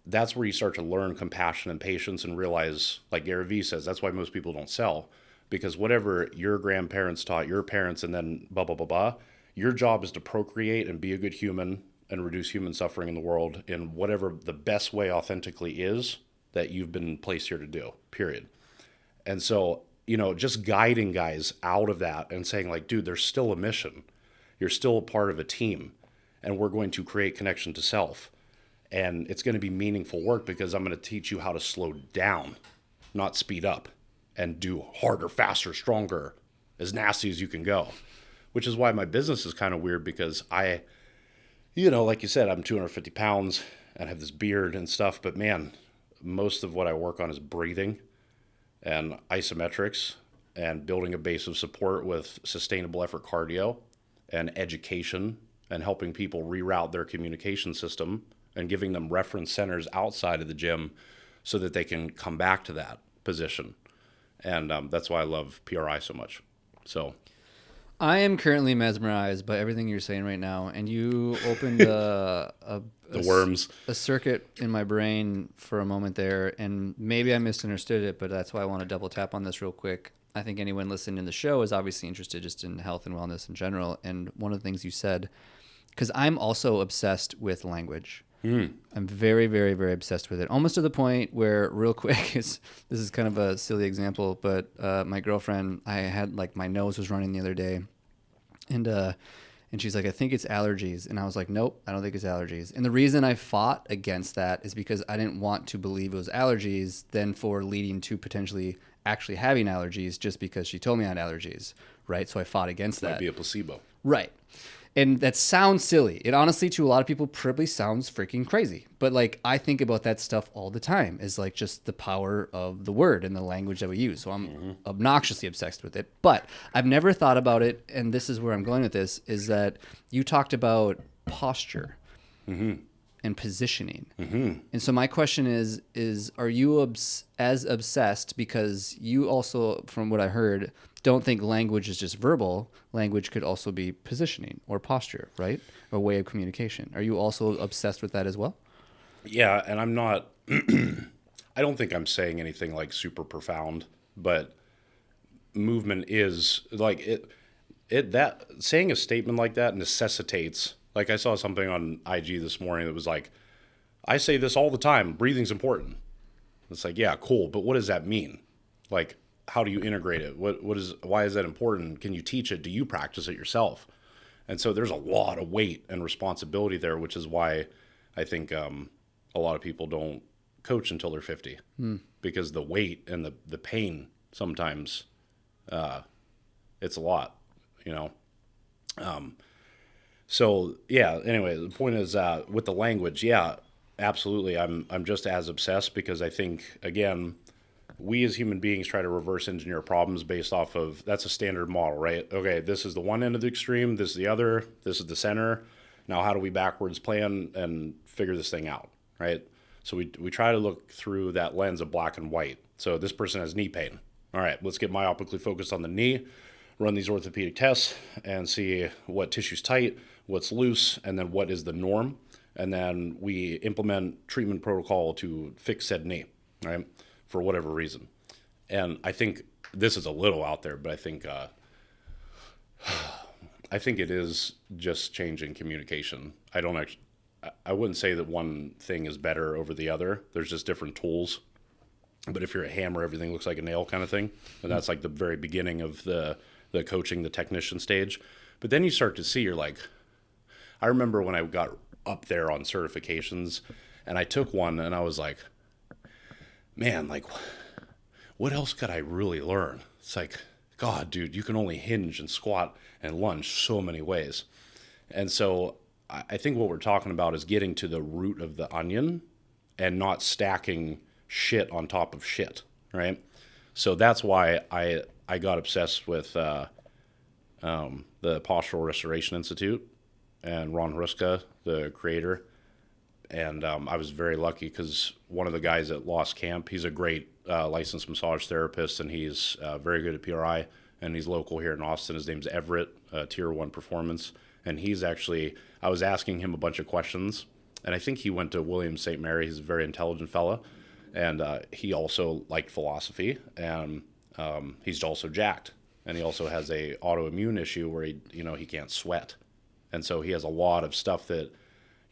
that's where you start to learn compassion and patience and realize, like Gary Vee says, that's why most people don't sell. Because whatever your grandparents taught your parents and then blah, blah, blah, blah, your job is to procreate and be a good human and reduce human suffering in the world in whatever the best way authentically is that you've been placed here to do, period. And so, just guiding guys out of that and saying, like, dude, there's still a mission. You're still a part of a team, and we're going to create connection to self. And it's going to be meaningful work because I'm going to teach you how to slow down, not speed up, and do harder, faster, stronger, as nasty as you can go. Which is why my business is kind of weird because I, like you said, I'm 250 pounds and have this beard and stuff. But man, most of what I work on is breathing and isometrics and building a base of support with sustainable effort cardio and education and helping people reroute their communication system and giving them reference centers outside of the gym so that they can come back to that position. And that's why I love PRI so much. So I am currently mesmerized by everything you're saying right now, and you opened the worms, a circuit in my brain for a moment there, and maybe I misunderstood it, but that's why I want to double tap on this real quick. I think anyone listening in the show is obviously interested just in health and wellness in general, and one of the things you said, because I'm also obsessed with language. I'm very, very, very obsessed with it. Almost to the point where, real quick, this is kind of a silly example, but my girlfriend, I had like my nose was running the other day, and she's like, I think it's allergies. And I was like, nope, I don't think it's allergies. And the reason I fought against that is because I didn't want to believe it was allergies, then for leading to potentially actually having allergies just because she told me I had allergies, right? So I fought against that. Might be a placebo. Right. And that sounds silly. It honestly, to a lot of people, probably sounds freaking crazy. But like, I think about that stuff all the time, is like just the power of the word and the language that we use. So I'm obnoxiously obsessed with it. But I've never thought about it, and this is where I'm going with this, is that you talked about posture and positioning. And so my question is are you as obsessed, because you also, from what I heard, don't think language is just verbal. Language could also be positioning or posture, right? Or way of communication. Are you also obsessed with that as well? Yeah, and I'm not, I don't think I'm saying anything like super profound, but movement is like that saying a statement like that necessitates, like I saw something on IG this morning that was like, I say this all the time, breathing's important. It's like, yeah, cool, but what does that mean? Like, how do you integrate it? Why is that important? Can you teach it? Do you practice it yourself? And so there's a lot of weight and responsibility there, which is why I think a lot of people don't coach until they're 50, because the weight and the pain sometimes, it's a lot, you know? So yeah, anyway, the point is, with the language, yeah, absolutely. I'm just as obsessed, because I think, again, we as human beings try to reverse engineer problems based off of, that's a standard model, right? Okay, this is the one end of the extreme, this is the other, this is the center. Now, how do we backwards plan and figure this thing out, right? So we try to look through that lens of black and white. So this person has knee pain. All right, let's get myopically focused on the knee, run these orthopedic tests, and see what tissue's tight, what's loose, and then what is the norm. And then we implement treatment protocol to fix said knee, right? For whatever reason. And I think this is a little out there, but I think it is just changing communication. I wouldn't say that one thing is better over the other. There's just different tools. But if you're a hammer, everything looks like a nail kind of thing. And that's like the very beginning of the coaching, the technician stage. But then you start to see, you're like, I remember when I got up there on certifications and I took one and I was like, man, like, what else could I really learn? It's like, God, dude, you can only hinge and squat and lunge so many ways. And so I think what we're talking about is getting to the root of the onion and not stacking shit on top of shit, right? So that's why I got obsessed with the Postural Restoration Institute and Ron Hruska, the creator. And I was very lucky because one of the guys at Lost Camp, he's a great licensed massage therapist, and he's very good at PRI, and he's local here in Austin. His name's Everett, Tier 1 Performance. And he's actually, I was asking him a bunch of questions, and I think he went to William St. Mary. He's a very intelligent fella, and he also liked philosophy, and he's also jacked. And he also has a autoimmune issue where he can't sweat. And so he has a lot of stuff that,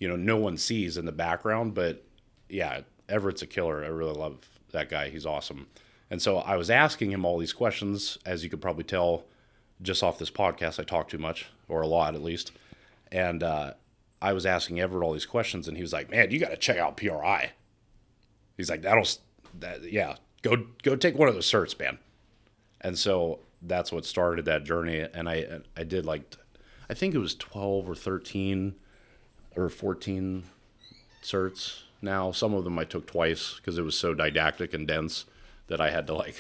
no one sees in the background, but yeah, Everett's a killer. I really love that guy. He's awesome. And so I was asking him all these questions. As you could probably tell just off this podcast, I talk too much, or a lot at least. And I was asking Everett all these questions, and he was like, man, you got to check out PRI. He's like, go take one of those certs, man. And so that's what started that journey. And I did I think it was 12 or 13 or 14 certs. Now, some of them I took twice because it was so didactic and dense that I had to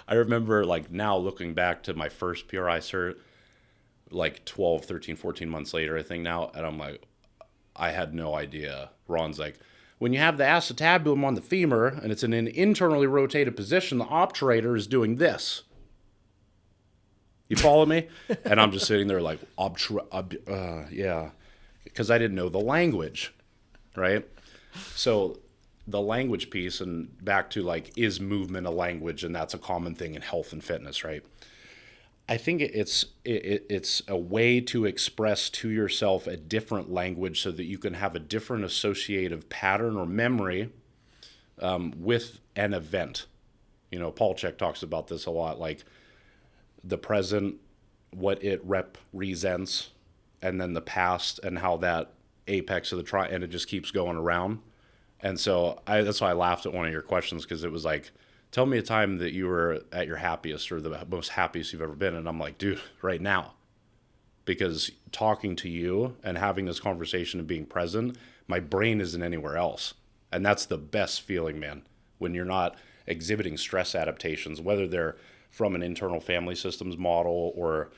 I remember now looking back to my first PRI cert, 12, 13, 14 months later, I think now, and I'm like, I had no idea. Ron's like, when you have the acetabulum on the femur and it's in an internally rotated position, the obturator is doing this. You follow me? And I'm just sitting there like, yeah, because I didn't know the language, right? So the language piece, and back to is movement a language? And that's a common thing in health and fitness, right? I think it's a way to express to yourself a different language so that you can have a different associative pattern or memory with an event. Paul Chek talks about this a lot, the present, what it represents, and then the past and how that apex of the and it just keeps going around. And so that's why I laughed at one of your questions, because it was like, tell me a time that you were at your happiest or the most happiest you've ever been. And I'm like, dude, right now. because talking to you and having this conversation and being present, my brain isn't anywhere else. And that's the best feeling, man, when you're not exhibiting stress adaptations, whether they're from an internal family systems model or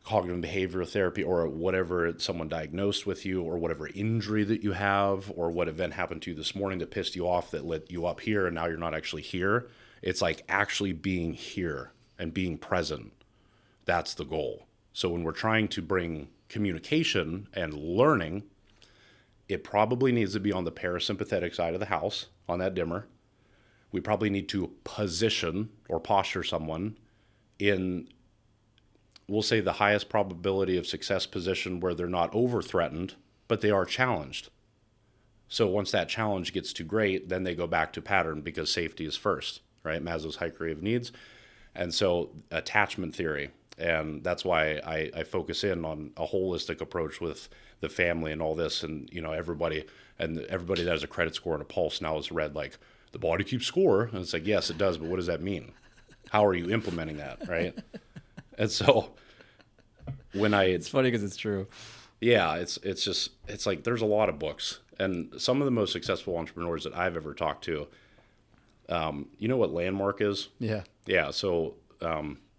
cognitive behavioral therapy or whatever someone diagnosed with you or whatever injury that you have or what event happened to you this morning that pissed you off that lit you up here and now you're not actually here. It's like actually being here and being present. That's the goal. So when we're trying to bring communication and learning, it probably needs to be on the parasympathetic side of the house, on that dimmer. We probably need to position or posture someone in, we'll say, the highest probability of success position where they're not over-threatened, but they are challenged. So once that challenge gets too great, then they go back to pattern because safety is first, right? Maslow's hierarchy of needs. And so attachment theory, and that's why I focus in on a holistic approach with the family and all this, and everybody that has a credit score and a pulse now is read like the body keeps score, and it's like, yes, it does, but what does that mean? How are you implementing that, right? And so it's funny because it's true. Yeah, it's like there's a lot of books, and some of the most successful entrepreneurs that I've ever talked to, you know what Landmark is? Yeah. So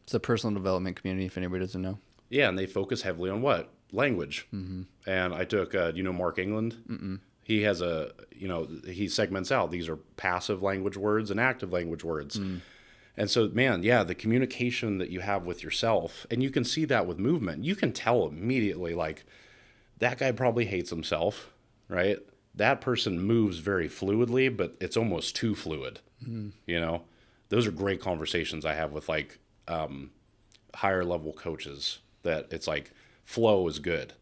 it's a personal development community, if anybody doesn't know. Yeah, and they focus heavily on what? Language. Mm-hmm. And I took, Mark England? Mm-mm. He has he segments out. These are passive language words and active language words. Mm. And so, man, yeah, the communication that you have with yourself, and you can see that with movement. You can tell immediately, like, that guy probably hates himself, right? That person moves very fluidly, but it's almost too fluid. Mm. Those are great conversations I have with, like, higher level coaches, that it's like flow is good,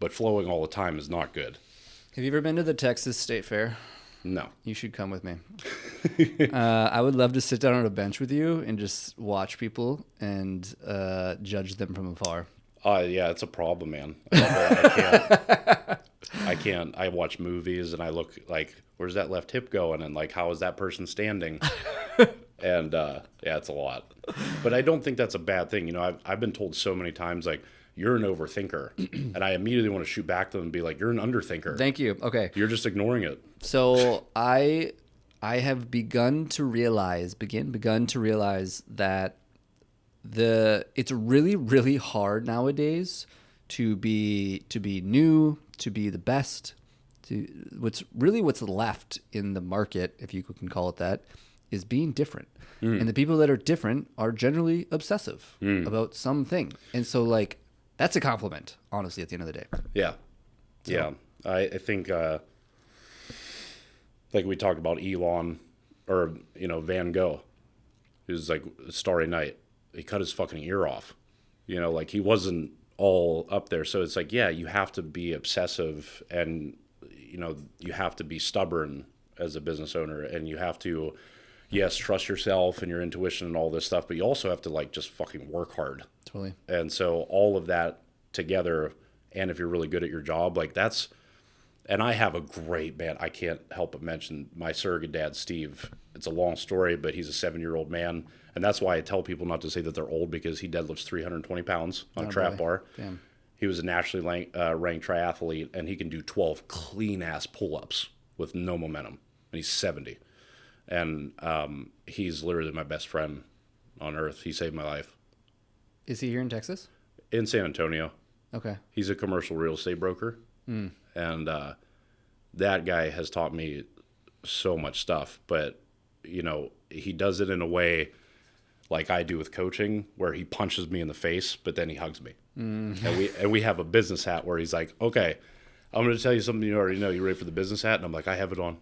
but flowing all the time is not good. Have you ever been to the Texas State Fair? No. You should come with me. I would love to sit down on a bench with you and just watch people and judge them from afar. Yeah, it's a problem, man. I can't. I watch movies and I look like, where's that left hip going? And like, how is that person standing? And yeah, it's a lot. But I don't think that's a bad thing. I've been told so many times, like, you're an overthinker. And I immediately want to shoot back to them and be like, you're an underthinker. Thank you. Okay. You're just ignoring it. So I have begun to realize that it's really, really hard nowadays to be new, to be the best. What's left in the market, if you can call it that, is being different. Mm. And the people that are different are generally obsessive about something. And so, like, that's a compliment, honestly, at the end of the day. Yeah. So. Yeah. I think, like we talked about Elon or, Van Gogh, who's like Starry Night. He cut his fucking ear off. Like, he wasn't all up there. So it's like, yeah, you have to be obsessive and, you have to be stubborn as a business owner, and you have to, yes, trust yourself and your intuition and all this stuff, but you also have to, like, just fucking work hard. Totally. And so all of that together, and if you're really good at your job, like, that's, and I have a great man. I can't help but mention my surrogate dad, Steve. It's a long story, but he's a 7-year-old man. And that's why I tell people not to say that they're old, because he deadlifts 320 pounds on a trap bar. Damn. He was a nationally ranked triathlete, and he can do 12 clean-ass pull-ups with no momentum. And he's 70. And he's literally my best friend on earth. He saved my life. Is he here in Texas? In San Antonio. Okay. He's a commercial real estate broker. Mm. And that guy has taught me so much stuff. But, he does it in a way like I do with coaching, where he punches me in the face, but then he hugs me. Mm. And we have a business hat where he's like, okay, I'm going to tell you something you already know. You ready for the business hat? And I'm like, I have it on.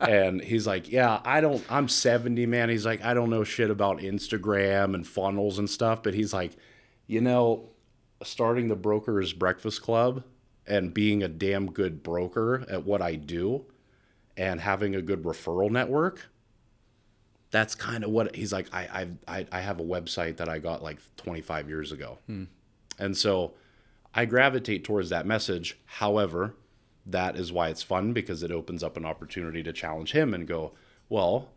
And he's like, yeah, I'm 70, man. He's like, I don't know shit about Instagram and funnels and stuff. But he's like, starting the Broker's Breakfast Club and being a damn good broker at what I do and having a good referral network, that's kind of what he's like. I have a website that I got like 25 years ago. And so I gravitate towards that message. However, that is why it's fun, because it opens up an opportunity to challenge him and go, well,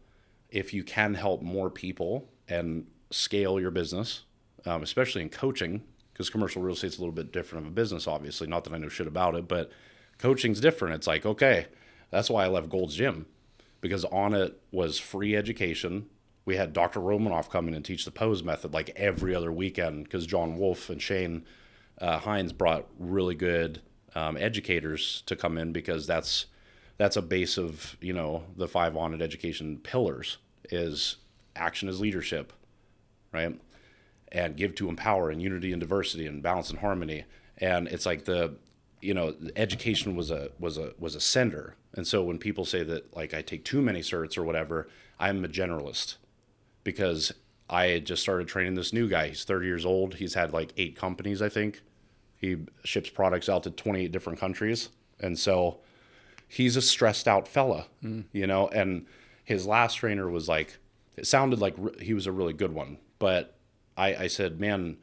if you can help more people and scale your business, especially in coaching, because commercial real estate's a little bit different of a business, obviously. Not that I know shit about it, but coaching's different. It's like, okay, that's why I left Gold's Gym, because on it was free education. We had Dr. Romanoff come in and teach the pose method like every other weekend, because John Wolf and Shane Hines brought really good educators to come in, because that's a base of, you know, the 5 on it education pillars is action is leadership, right? And give to empower, and unity and diversity, and balance and harmony. And it's like the education was a sender. And so when people say that, like, I take too many certs or whatever, I'm a generalist, because I had just started training this new guy. He's 30 years old. He's had like 8 companies, I think. He ships products out to 28 different countries. And so he's a stressed out fella, you know, and his last trainer was like, it sounded like he was a really good one. But I said, man,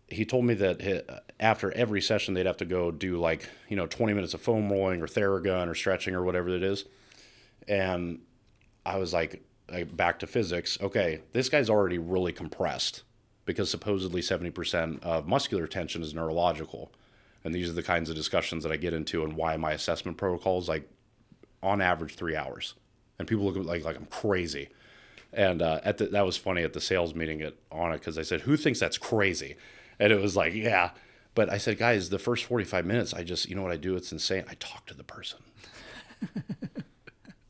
he told me that after every session, they'd have to go do like, 20 minutes of foam rolling or Theragun or stretching or whatever it is. And I was like, back to physics. Okay, this guy's already really compressed, because supposedly 70% of muscular tension is neurological. And these are the kinds of discussions that I get into, and why my assessment protocol is like on average 3 hours. And people look like I'm crazy. And that was funny at the sales meeting on it, because I said, who thinks that's crazy? And it was like, yeah. But I said, guys, the first 45 minutes, I just, you know what I do? It's insane. I talk to the person.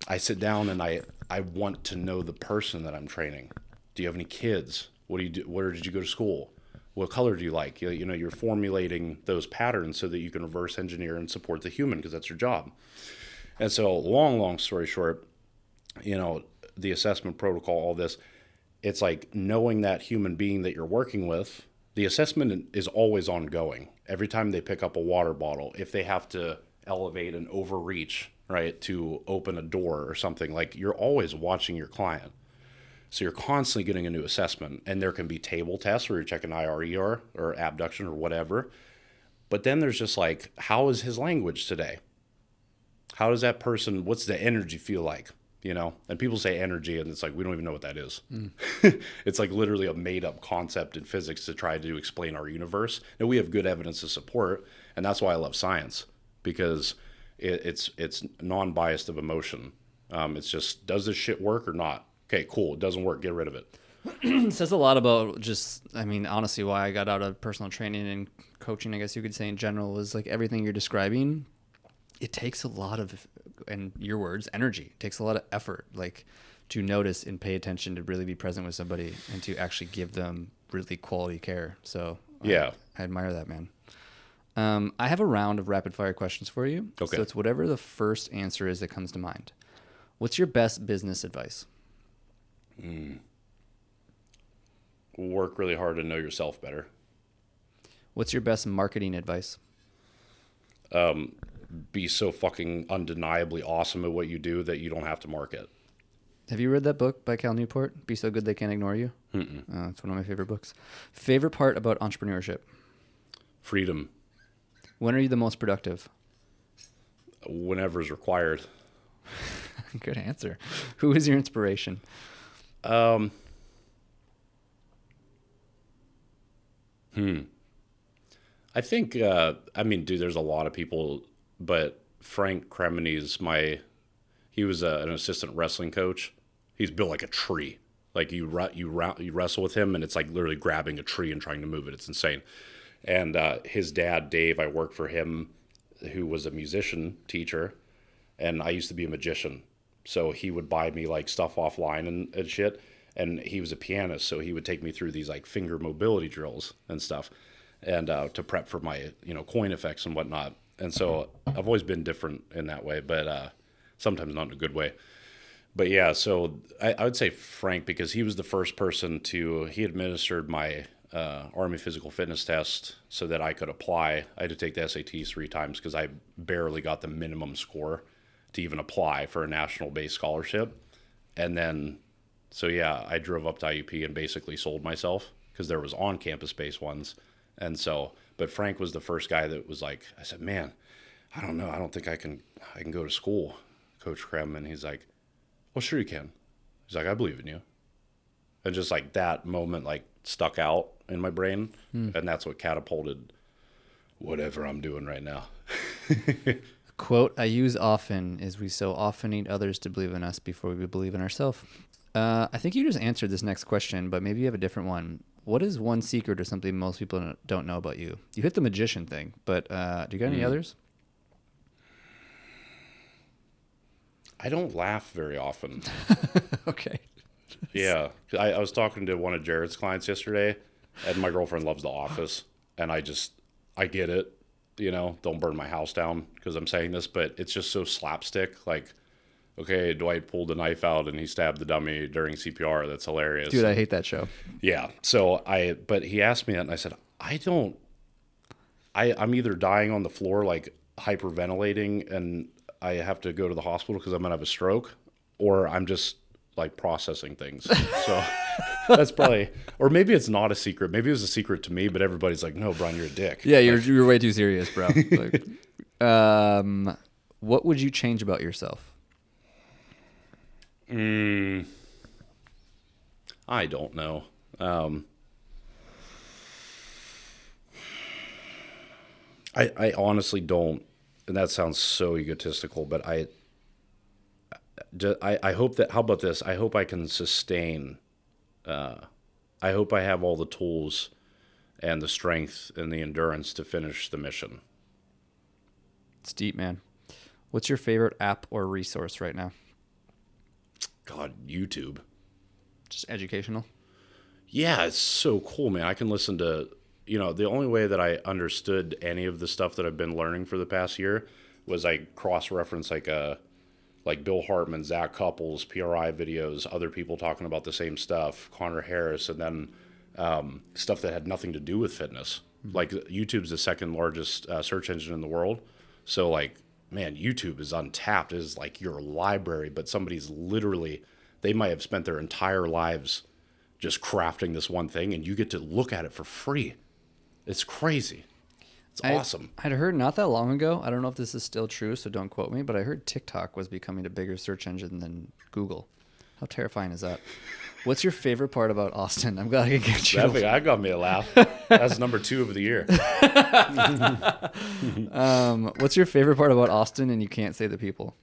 I sit down and I want to know the person that I'm training. Do you have any kids? What do you do? Where did you go to school? What color do you like? You're formulating those patterns so that you can reverse engineer and support the human, because that's your job. And so long story short, the assessment protocol, all this, it's like knowing that human being that you're working with. The assessment is always ongoing. Every time they pick up a water bottle, if they have to elevate and overreach, right, to open a door or something, like, you're always watching your client. So you're constantly getting a new assessment. And there can be table tests where you're checking IRER or abduction or whatever. But then there's just like, how is his language today? How does that person, what's the energy feel like? And people say energy, and it's like, we don't even know what that is. It's like literally a made-up concept in physics to try to explain our universe. And we have good evidence to support, and that's why I love science, because it's non-biased of emotion. It's just, does this shit work or not? Okay, cool. It doesn't work. Get rid of it. It says a lot about honestly, why I got out of personal training and coaching, I guess you could say, in general, is like everything you're describing. It takes a lot of, in your words, energy. It takes a lot of effort, like, to notice and pay attention, to really be present with somebody, and to actually give them really quality care. So yeah, I admire that, man. I have a round of rapid fire questions for you. Okay. So it's whatever the first answer is that comes to mind. What's your best business advice? Work really hard to know yourself better. What's your best marketing advice? Be so fucking undeniably awesome at what you do that you don't have to market. Have you read that book by Cal Newport? Be So Good They Can't Ignore You? It's one of my favorite books. Favorite part about entrepreneurship? Freedom. When are you the most productive? Whenever is required. Good answer. Who is your inspiration? I think, dude, there's a lot of people, but Frank Kremeni's he was an assistant wrestling coach. He's built like a tree. Like you wrestle with him, and it's like literally grabbing a tree and trying to move it. It's insane. And his dad, Dave, I worked for him, who was a musician teacher, and I used to be a magician. So he would buy me like stuff offline and shit. And he was a pianist, so he would take me through these like finger mobility drills and stuff, and to prep for my coin effects and whatnot. And so I've always been different in that way, but sometimes not in a good way. But yeah, so I would say Frank, because he was the first person he administered my Army physical fitness test so that I could apply. I had to take the SATs 3 times because I barely got the minimum score to even apply for a national-based scholarship. And then, so yeah, I drove up to IUP and basically sold myself, because there was on-campus based ones. And so, but Frank was the first guy that was like, I said, man, I don't know. I don't think I can go to school, Coach Krem. And he's like, well, sure you can. He's like, I believe in you. And just like that moment like stuck out in my brain. And that's what catapulted whatever I'm doing right now. Quote I use often is we so often need others to believe in us before we believe in ourselves. I think you just answered this next question, but maybe you have a different one. What is one secret or something most people don't know about you? You hit the magician thing, but do you got any others? I don't laugh very often. Okay. Yeah. I was talking to one of Jared's clients yesterday, and my girlfriend loves The Office, and I get it, don't burn my house down because I'm saying this, but it's just so slapstick. Like, okay, Dwight pulled a knife out and he stabbed the dummy during CPR. That's hilarious. Dude, I hate that show. Yeah. So but he asked me that and I said, I'm either dying on the floor, like hyperventilating and I have to go to the hospital because I'm going to have a stroke, or I'm just like processing things. So that's probably, or maybe it's not a secret. Maybe it was a secret to me, but everybody's like, no, Brian, you're a dick. Yeah. You're way too serious, bro. Like, what would you change about yourself? I don't know. I honestly don't, and that sounds so egotistical, but I hope that, how about this? I hope I can sustain, I hope I have all the tools and the strength and the endurance to finish the mission. It's deep, man. What's your favorite app or resource right now? God, YouTube. Just educational? Yeah, it's so cool, man. I can listen to, the only way that I understood any of the stuff that I've been learning for the past year was I cross-reference like Bill Hartman, Zach Couples, PRI videos, other people talking about the same stuff, Connor Harris, and then stuff that had nothing to do with fitness. Mm-hmm. Like YouTube's the second largest search engine in the world. So like, man, YouTube is untapped. It is like your library, but somebody's literally, they might have spent their entire lives just crafting this one thing, and you get to look at it for free. It's crazy. It's awesome. I'd heard not that long ago, I don't know if this is still true, so don't quote me, but I heard TikTok was becoming a bigger search engine than Google. How terrifying is that? What's your favorite part about Austin? I'm glad I could get you. That got me a laugh. That's number 2 of the year. What's your favorite part about Austin and you can't say to people?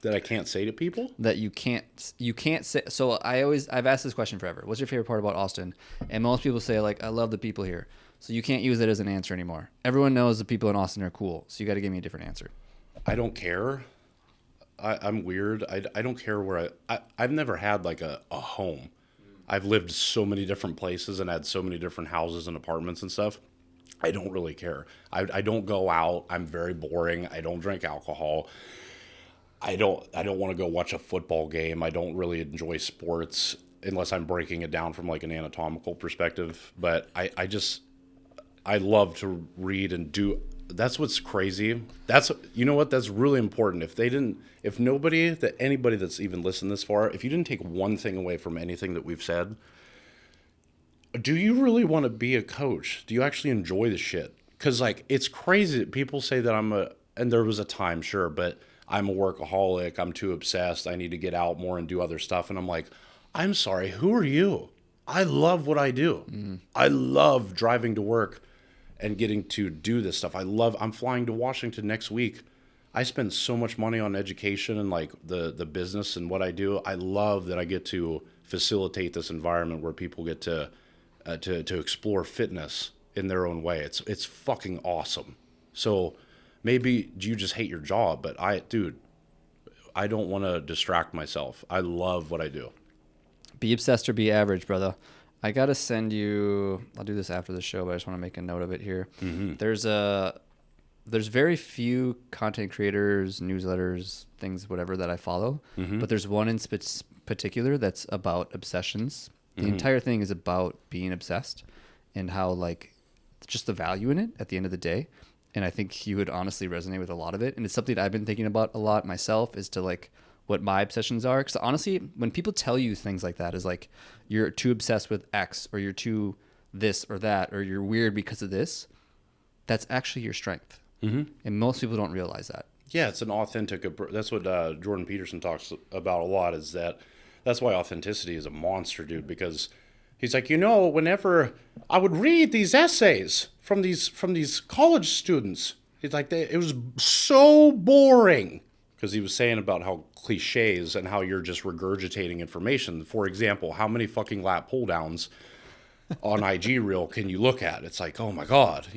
That I can't say to people? That you can't say. So I've asked this question forever. What's your favorite part about Austin? And most people say like, I love the people here. So you can't use it as an answer anymore. Everyone knows the people in Austin are cool. So you got to give me a different answer. I don't care. I'm weird. I don't care where I've never had like a home. I've lived so many different places and had so many different houses and apartments and stuff. I don't really care. I don't go out. I'm very boring. I don't drink alcohol. I don't want to go watch a football game. I don't really enjoy sports unless I'm breaking it down from like an anatomical perspective. But I love to read and do. That's what's crazy. That's really important. If anybody that's even listened this far, if you didn't take one thing away from anything that we've said, do you really want to be a coach? Do you actually enjoy the shit? Because like, it's crazy that people say that and there was a time, sure, but I'm a workaholic. I'm too obsessed. I need to get out more and do other stuff. And I'm like, I'm sorry, who are you? I love what I do. Mm. I love driving to work and getting to do this stuff. I'm flying to Washington next week. I spend so much money on education and like the business and what I do. I love that I get to facilitate this environment where people get to explore fitness in their own way. It's fucking awesome. So maybe you just hate your job, but I don't want to distract myself. I love what I do. Be obsessed or be average, brother. I got to send you, I'll do this after the show, but I just want to make a note of it here. Mm-hmm. There's very few content creators, newsletters, things, whatever that I follow, mm-hmm. but there's one in particular that's about obsessions. The mm-hmm. entire thing is about being obsessed and how like just the value in it at the end of the day. And I think you would honestly resonate with a lot of it. And it's something I've been thinking about a lot myself as to like what my obsessions are. Because honestly, when people tell you things like that is like, you're too obsessed with X, or you're too this or that, or you're weird because of this, that's actually your strength. Mm-hmm. And most people don't realize that. Yeah, it's an authentic, that's what Jordan Peterson talks about a lot, is that That's why authenticity is a monster, dude, because he's like, whenever I would read these essays from these college students, it's like it was so boring, because he was saying about how cliches and how you're just regurgitating information. For example, how many fucking lat pull downs on IG reel can you look at? It's like, oh my God,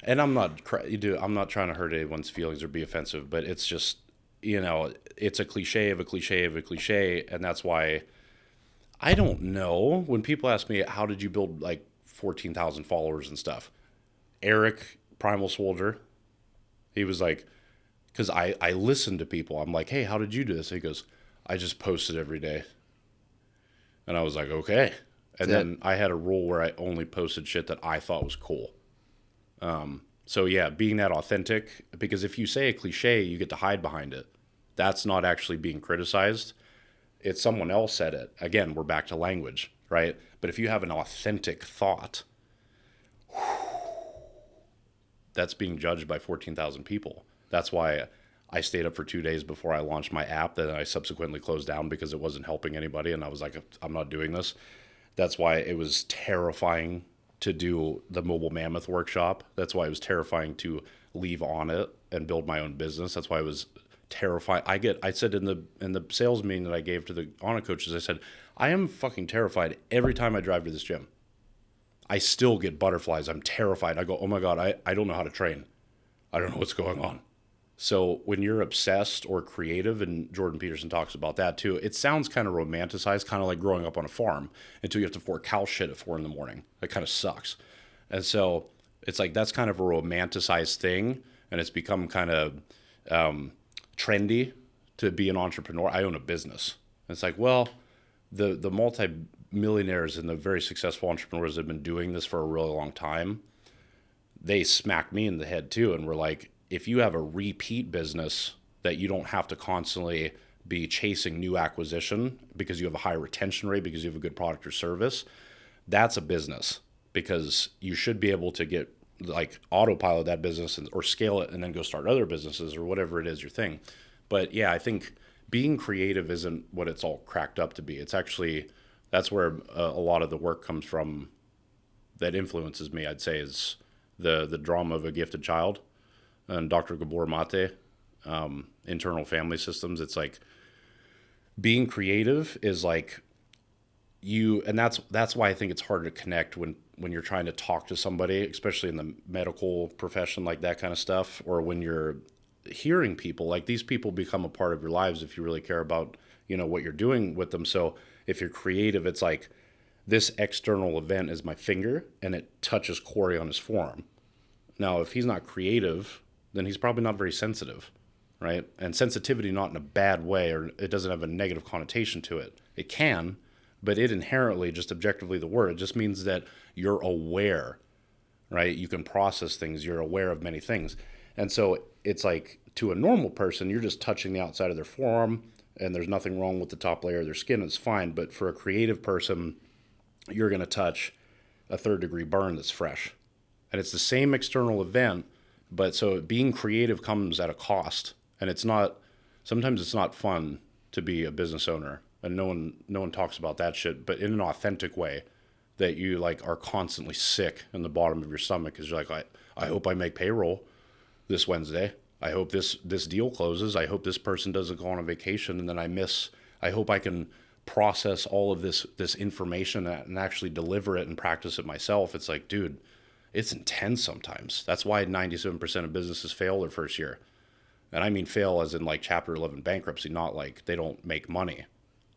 and I'm not trying to hurt anyone's feelings or be offensive, but it's just, it's a cliche of a cliche of a cliche. And that's why I don't know when people ask me, how did you build like 14,000 followers and stuff? Eric Primal Soldier, he was like, because I listen to people. I'm like, hey, how did you do this? He goes, I just posted every day. And I was like, okay. And then I had a rule where I only posted shit that I thought was cool. So yeah, being that authentic, because if you say a cliche, you get to hide behind it. That's not actually being criticized. It's someone else said it. Again, we're back to language, right? But if you have an authentic thought, that's being judged by 14,000 people. That's why I stayed up for 2 days before I launched my app that I subsequently closed down because it wasn't helping anybody. And I was like, I'm not doing this. That's why it was terrifying to do the mobile Mammoth workshop. That's why it was terrifying to leave on it and build my own business. That's why it was terrifying. I said in the sales meeting that I gave to the Honor coaches, I said, I am fucking terrified every time I drive to this gym. I still get butterflies. I'm terrified. I go, oh my God, I don't know how to train. I don't know what's going on. So when you're obsessed or creative, and Jordan Peterson talks about that too, it sounds kind of romanticized, kind of like growing up on a farm until you have to fork cow shit at 4 a.m. That kind of sucks. And so it's like, that's kind of a romanticized thing. And it's become kind of trendy to be an entrepreneur. I own a business. And it's like, well, the multi-millionaires and the very successful entrepreneurs that have been doing this for a really long time, they smack me in the head too. And we're like, if you have a repeat business that you don't have to constantly be chasing new acquisition because you have a high retention rate, because you have a good product or service, that's a business, because you should be able to get like autopilot that business or scale it and then go start other businesses or whatever it is your thing. But yeah, I think being creative isn't what it's all cracked up to be. It's actually, that's where a lot of the work comes from that influences me, I'd say, is the drama of a gifted child. And Dr. Gabor Mate, internal family systems. It's like being creative is like and that's why I think it's hard to connect when you're trying to talk to somebody, especially in the medical profession, like that kind of stuff, or when you're hearing people. Like, these people become a part of your lives if you really care about, what you're doing with them. So if you're creative, it's like, this external event is my finger and it touches Corey on his forearm. Now, if he's not creative, then he's probably not very sensitive, right? And sensitivity, not in a bad way, or it doesn't have a negative connotation to it. It can, but it inherently, just objectively the word, it just means that you're aware, right? You can process things. You're aware of many things. And so it's like, to a normal person, you're just touching the outside of their forearm and there's nothing wrong with the top layer of their skin. It's fine. But for a creative person, you're going to touch a 3rd-degree burn that's fresh. And it's the same external event. But so being creative comes at a cost, and sometimes it's not fun to be a business owner, and no one talks about that shit, but in an authentic way, that you like are constantly sick in the bottom of your stomach, because you're like, I hope I make payroll this Wednesday. I hope this deal closes. I hope this person doesn't go on a vacation and then I hope I can process all of this information and actually deliver it and practice it myself. It's like, dude, it's intense sometimes. That's why 97% of businesses fail their first year. And I mean fail as in like Chapter 11 bankruptcy, not like they don't make money.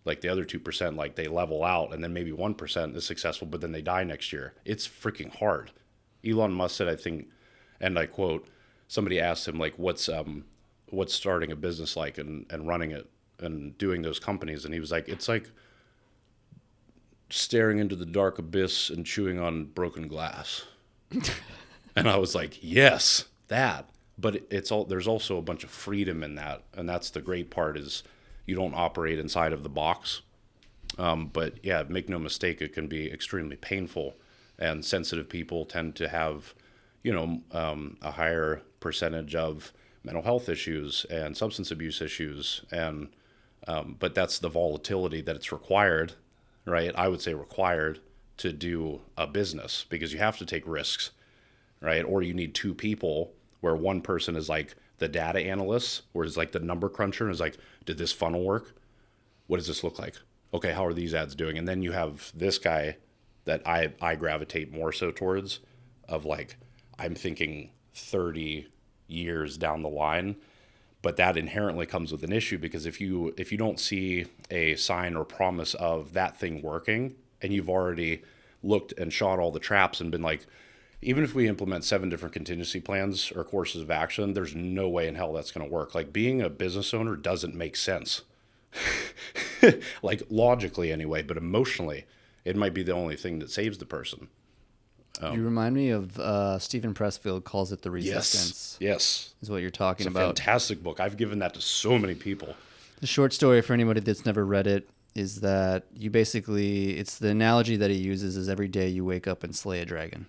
Like the other 2%, like they level out, and then maybe 1% is successful, but then they die next year. It's freaking hard. Elon Musk said, I think, and I quote, somebody asked him, like, what's starting a business like and running it and doing those companies? And he was like, it's like staring into the dark abyss and chewing on broken glass. And I was like, yes, that. But there's also a bunch of freedom in that, and that's the great part, is you don't operate inside of the box. But yeah, make no mistake, it can be extremely painful, and sensitive people tend to have, a higher percentage of mental health issues and substance abuse issues, and But that's the volatility that it's required, right? I would say required to do a business, because you have to take risks, right? Or you need two people where one person is like the data analyst, or is like the number cruncher, and is like, did this funnel work? What does this look like? Okay, how are these ads doing? And then you have this guy that I gravitate more so towards, of like, I'm thinking 30 years down the line. But that inherently comes with an issue, because if you don't see a sign or promise of that thing working, and you've already looked and shot all the traps and been like, even if we implement 7 different contingency plans or courses of action, there's no way in hell that's going to work. Like, being a business owner doesn't make sense. Like, logically anyway, but emotionally, it might be the only thing that saves the person. You remind me of Stephen Pressfield calls it the resistance. Yes. Is what you're talking It's a about. fantastic book. I've given that to so many people. The short story for anybody that's never read it is that you basically, it's the analogy that he uses is every day you wake up and slay a dragon.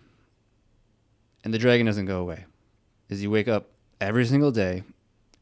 And the dragon doesn't go away. Is you wake up every single day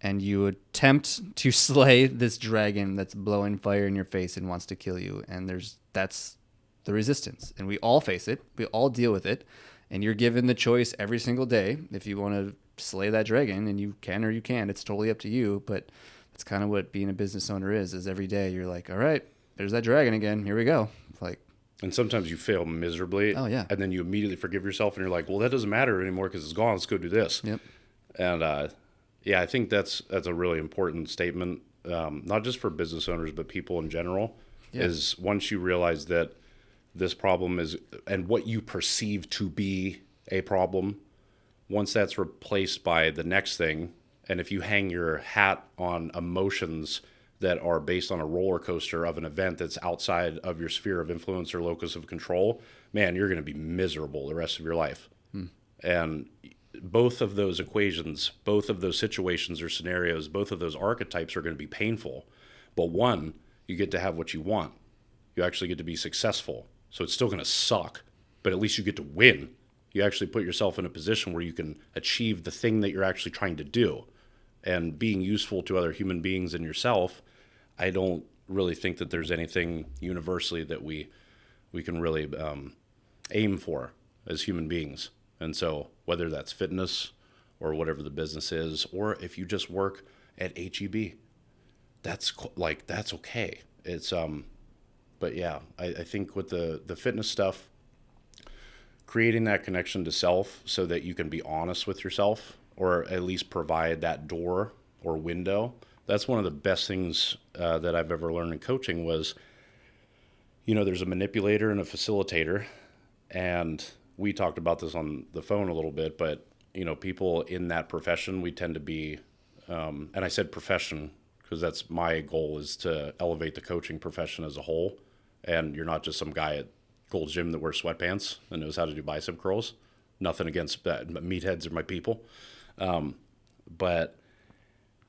and you attempt to slay this dragon that's blowing fire in your face and wants to kill you. And that's the resistance. And we all face it. We all deal with it. And you're given the choice every single day if you want to slay that dragon, and you can or you can't. It's totally up to you. But that's kind of what being a business owner is every day you're like, all right, there's that dragon again. Here we go. Like, and sometimes you fail miserably. Oh, yeah. And then you immediately forgive yourself, and you're like, well, that doesn't matter anymore because it's gone. Let's go do this. Yep. And yeah, I think that's a really important statement, not just for business owners, but people in general, is once you realize that this problem is, and what you perceive to be a problem, once that's replaced by the next thing, and if you hang your hat on emotions that are based on a roller coaster of an event that's outside of your sphere of influence or locus of control, man, you're going to be miserable the rest of your life. And both of those equations, both of those situations or scenarios, both of those archetypes are going to be painful. But one, you get to have what you want. You actually get to be successful. So it's still going to suck, but at least you get to win. You actually put yourself in a position where you can achieve the thing that you're actually trying to do. And being useful to other human beings and yourself, I don't really think that there's anything universally that we can really aim for as human beings. And so whether that's fitness or whatever the business is, or if you just work at HEB, that's okay. It's but yeah, I think with the fitness stuff, creating that connection to self so that you can be honest with yourself, or at least provide that door or window. That's one of the best things that I've ever learned in coaching was, there's a manipulator and a facilitator. And we talked about this on the phone a little bit, but, people in that profession, we tend to be, and I said profession because that's my goal, is to elevate the coaching profession as a whole. And you're not just some guy at Gold's Gym that wears sweatpants and knows how to do bicep curls. Nothing against that. Meatheads are my people. But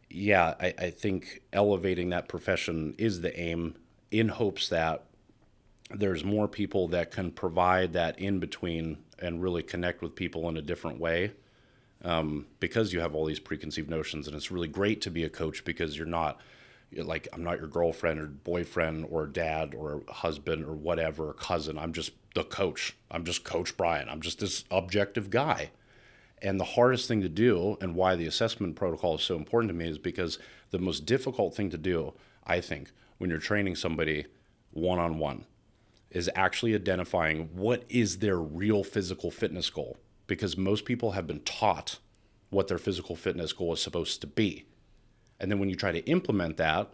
yeah, I think elevating that profession is the aim, in hopes that there's more people that can provide that in between and really connect with people in a different way. Because you have all these preconceived notions, and it's really great to be a coach because you're not like, I'm not your girlfriend or boyfriend or dad or husband or whatever, or cousin. I'm just the coach. I'm just Coach Brian. I'm just this objective guy. And the hardest thing to do, and why the assessment protocol is so important to me, is because the most difficult thing to do, I think, when you're training somebody one-on-one, is actually identifying what is their real physical fitness goal. Because most people have been taught what their physical fitness goal is supposed to be. And then when you try to implement that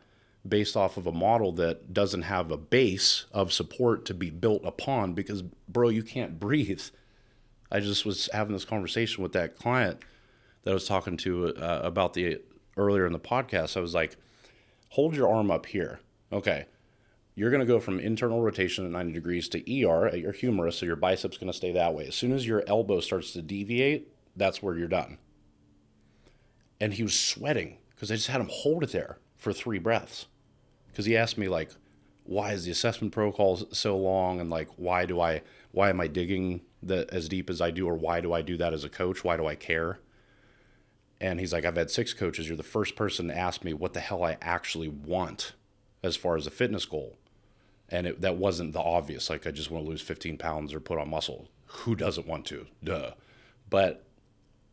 based off of a model that doesn't have a base of support to be built upon, because, bro, you can't breathe. I just was having this conversation with that client that I was talking to about earlier in the podcast. I was like, hold your arm up here. Okay. You're going to go from internal rotation at 90 degrees to ER at your humerus, so your bicep's going to stay that way. As soon as your elbow starts to deviate, that's where you're done. And he was sweating because I just had him hold it there for 3 breaths. Because he asked me, like, why is the assessment protocol so long? And, like, why am I digging as deep as I do? Or why do I do that as a coach? Why do I care? And he's like, I've had 6 coaches. You're the first person to ask me what the hell I actually want. as far as a fitness goal. And that wasn't the obvious, like I just want to lose 15 pounds or put on muscle. Who doesn't want to? Duh. But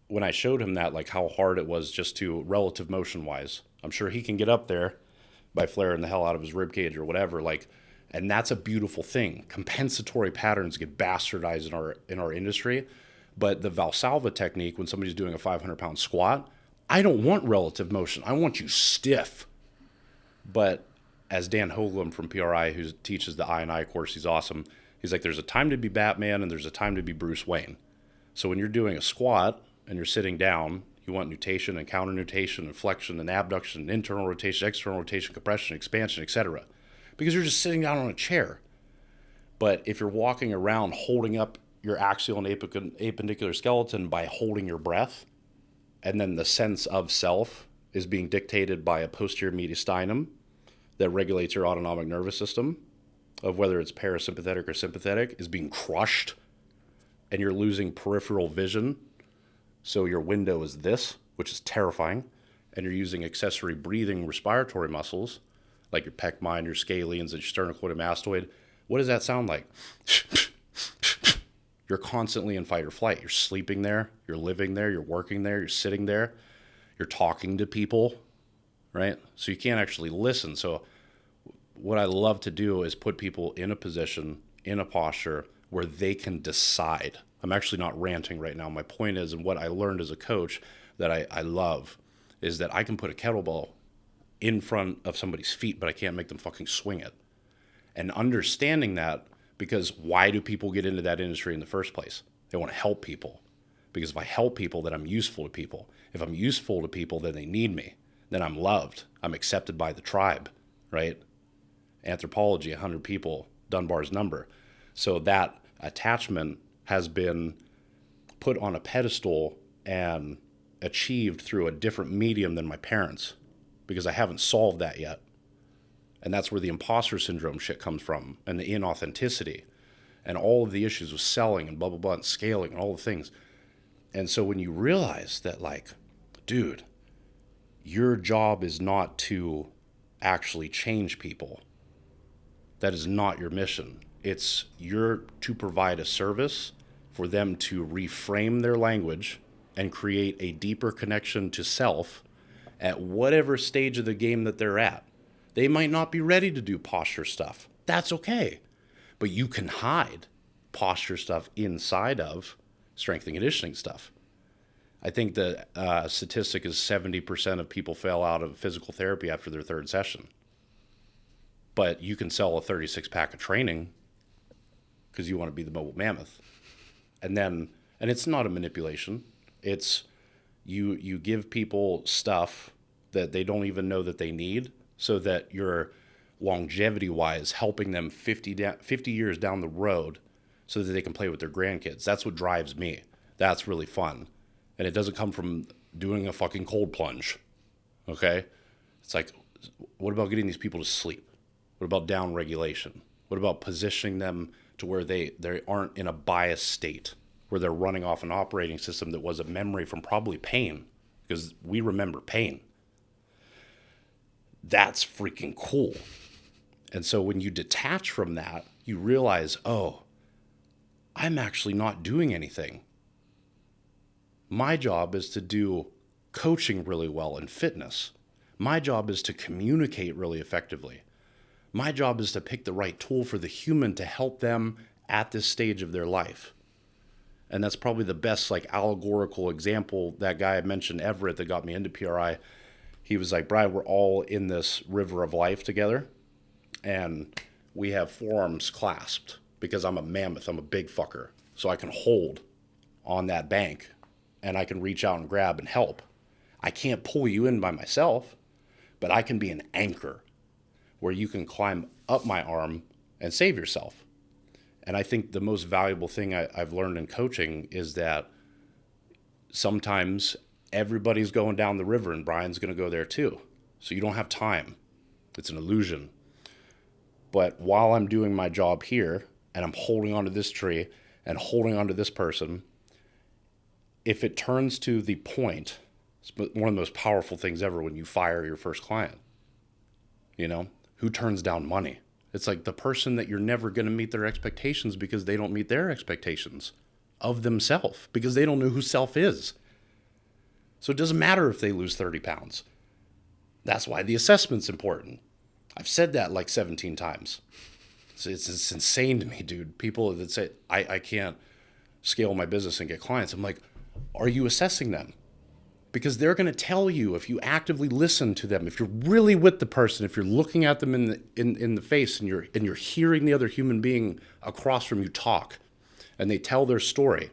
when I showed him that, like how hard it was just to relative motion wise, I'm sure he can get up there by flaring the hell out of his rib cage or whatever. Like, and that's a beautiful thing. Compensatory patterns get bastardized in our industry. But the Valsalva technique, when somebody's doing a 500-pound squat, I don't want relative motion. I want you stiff. But as Dan Hoagland from PRI, who teaches the I&I course, he's awesome. He's like, there's a time to be Batman and there's a time to be Bruce Wayne. So when you're doing a squat and you're sitting down, you want nutation and counter nutation and flexion and abduction, internal rotation, external rotation, compression, expansion, etc. Because you're just sitting down on a chair. But if you're walking around holding up your axial and appendicular skeleton by holding your breath, and then the sense of self is being dictated by a posterior mediastinum that regulates your autonomic nervous system, of whether it's parasympathetic or sympathetic, is being crushed, and you're losing peripheral vision. So your window is this, which is terrifying, and you're using accessory breathing respiratory muscles, like your pec minor, your scalenes, and your sternocleidomastoid. What does that sound like? You're constantly in fight or flight. You're sleeping there, you're living there, you're working there, you're sitting there, you're talking to people, right? So you can't actually listen. So what I love to do is put people in a position, in a posture where they can decide. I'm actually not ranting right now. My point is, and what I learned as a coach that I love, is that I can put a kettlebell in front of somebody's feet, but I can't make them fucking swing it. And understanding that, because why do people get into that industry in the first place? They want to help people. Because if I help people, then I'm useful to people. If I'm useful to people, then they need me. Then I'm loved. I'm accepted by the tribe, right? Anthropology, 100 people, Dunbar's number. So that attachment has been put on a pedestal and achieved through a different medium than my parents, because I haven't solved that yet. And that's where the imposter syndrome shit comes from, and the inauthenticity, and all of the issues with selling and blah, blah, blah, and scaling and all the things. And so when you realize that, like, dude, your job is not to actually change people. That is not your mission. It's you're to provide a service for them to reframe their language and create a deeper connection to self at whatever stage of the game that they're at. They might not be ready to do posture stuff. That's okay. But you can hide posture stuff inside of strength and conditioning stuff. I think the statistic is 70% of people fail out of physical therapy after their third session. But you can sell a 36-pack of training because you want to be the mobile mammoth. And it's not a manipulation. It's you give people stuff that they don't even know that they need, so that you're longevity-wise helping them 50 years down the road so that they can play with their grandkids. That's what drives me. That's really fun. And it doesn't come from doing a fucking cold plunge, okay? It's like, what about getting these people to sleep? What about down regulation? What about positioning them to where they aren't in a biased state, where they're running off an operating system that was a memory from probably pain, because we remember pain. That's freaking cool. And so when you detach from that, you realize, oh, I'm actually not doing anything. My job is to do coaching really well in fitness. My job is to communicate really effectively. My job is to pick the right tool for the human to help them at this stage of their life. And that's probably the best, like, allegorical example. That guy I mentioned, Everett, that got me into PRI, he was like, Brian, we're all in this river of life together, and we have forearms clasped because I'm a mammoth. I'm a big fucker. So I can hold on that bank, and I can reach out and grab and help. I can't pull you in by myself, but I can be an anchor where you can climb up my arm and save yourself. And I think the most valuable thing I've learned in coaching is that sometimes everybody's going down the river and Brian's going to go there too. So you don't have time. It's an illusion. But while I'm doing my job here and I'm holding onto this tree and holding onto this person, if it turns to the point, it's one of the most powerful things ever when you fire your first client. You know, who turns down money. It's like the person that you're never going to meet their expectations because they don't meet their expectations of themselves, because they don't know who self is. So it doesn't matter if they lose 30 pounds. That's why the assessment's important. I've said that like 17 times. It's insane to me, dude. People that say, I can't scale my business and get clients. I'm like, are you assessing them? Because they're going to tell you, if you actively listen to them, if you're really with the person, if you're looking at them in the face and you're hearing the other human being across from you talk, and they tell their story,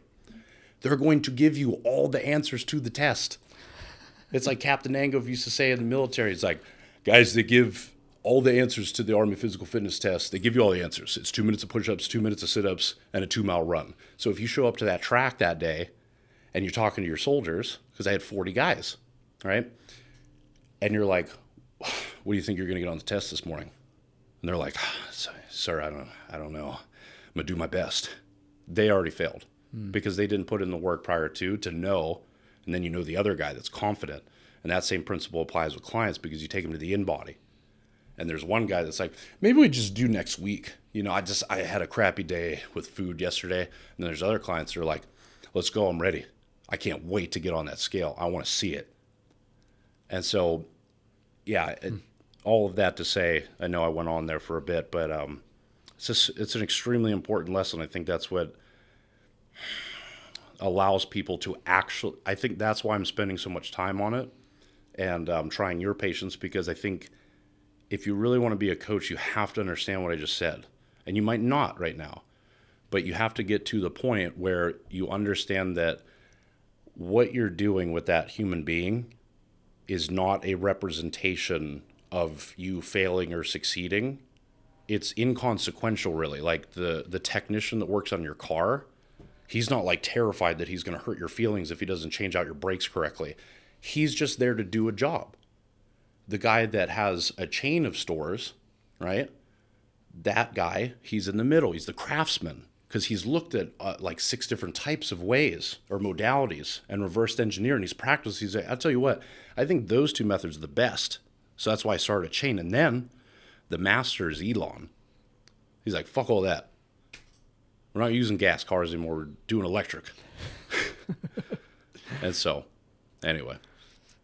they're going to give you all the answers to the test. It's like Captain Angove used to say in the military. It's like, guys, they give all the answers to the Army physical fitness test. They give you all the answers. It's 2 minutes of push-ups, 2 minutes of sit-ups, and a 2-mile run. So if you show up to that track that day and you're talking to your soldiers, because I had 40 guys, right? And you're like, what do you think you're going to get on the test this morning? And they're like, sir, I don't know. I'm going to do my best. They already failed because they didn't put in the work prior to know. And then you know the other guy that's confident. And that same principle applies with clients, because you take them to the in-body. And there's one guy that's like, maybe we just do next week. You know, I had a crappy day with food yesterday. And then there's other clients that are like, let's go, I'm ready. I can't wait to get on that scale. I want to see it. And so, yeah, all of that to say, I know I went on there for a bit, but it's an extremely important lesson. I think that's what allows people to actually, I think that's why I'm spending so much time on it and trying your patience, because I think if you really want to be a coach, you have to understand what I just said. And you might not right now, but you have to get to the point where you understand that what you're doing with that human being is not a representation of you failing or succeeding. It's inconsequential, really. Like the technician that works on your car, he's not like terrified that he's going to hurt your feelings if he doesn't change out your brakes correctly. He's just there to do a job. The guy that has a chain of stores, right? That guy, he's in the middle. He's the craftsman, because he's looked at like 6 different types of ways or modalities and reversed engineer, and he's practiced. He's like, I'll tell you what, I think those 2 methods are the best. So that's why I started a chain. And then the master is Elon. He's like, fuck all that. We're not using gas cars anymore. We're doing electric. And so, anyway.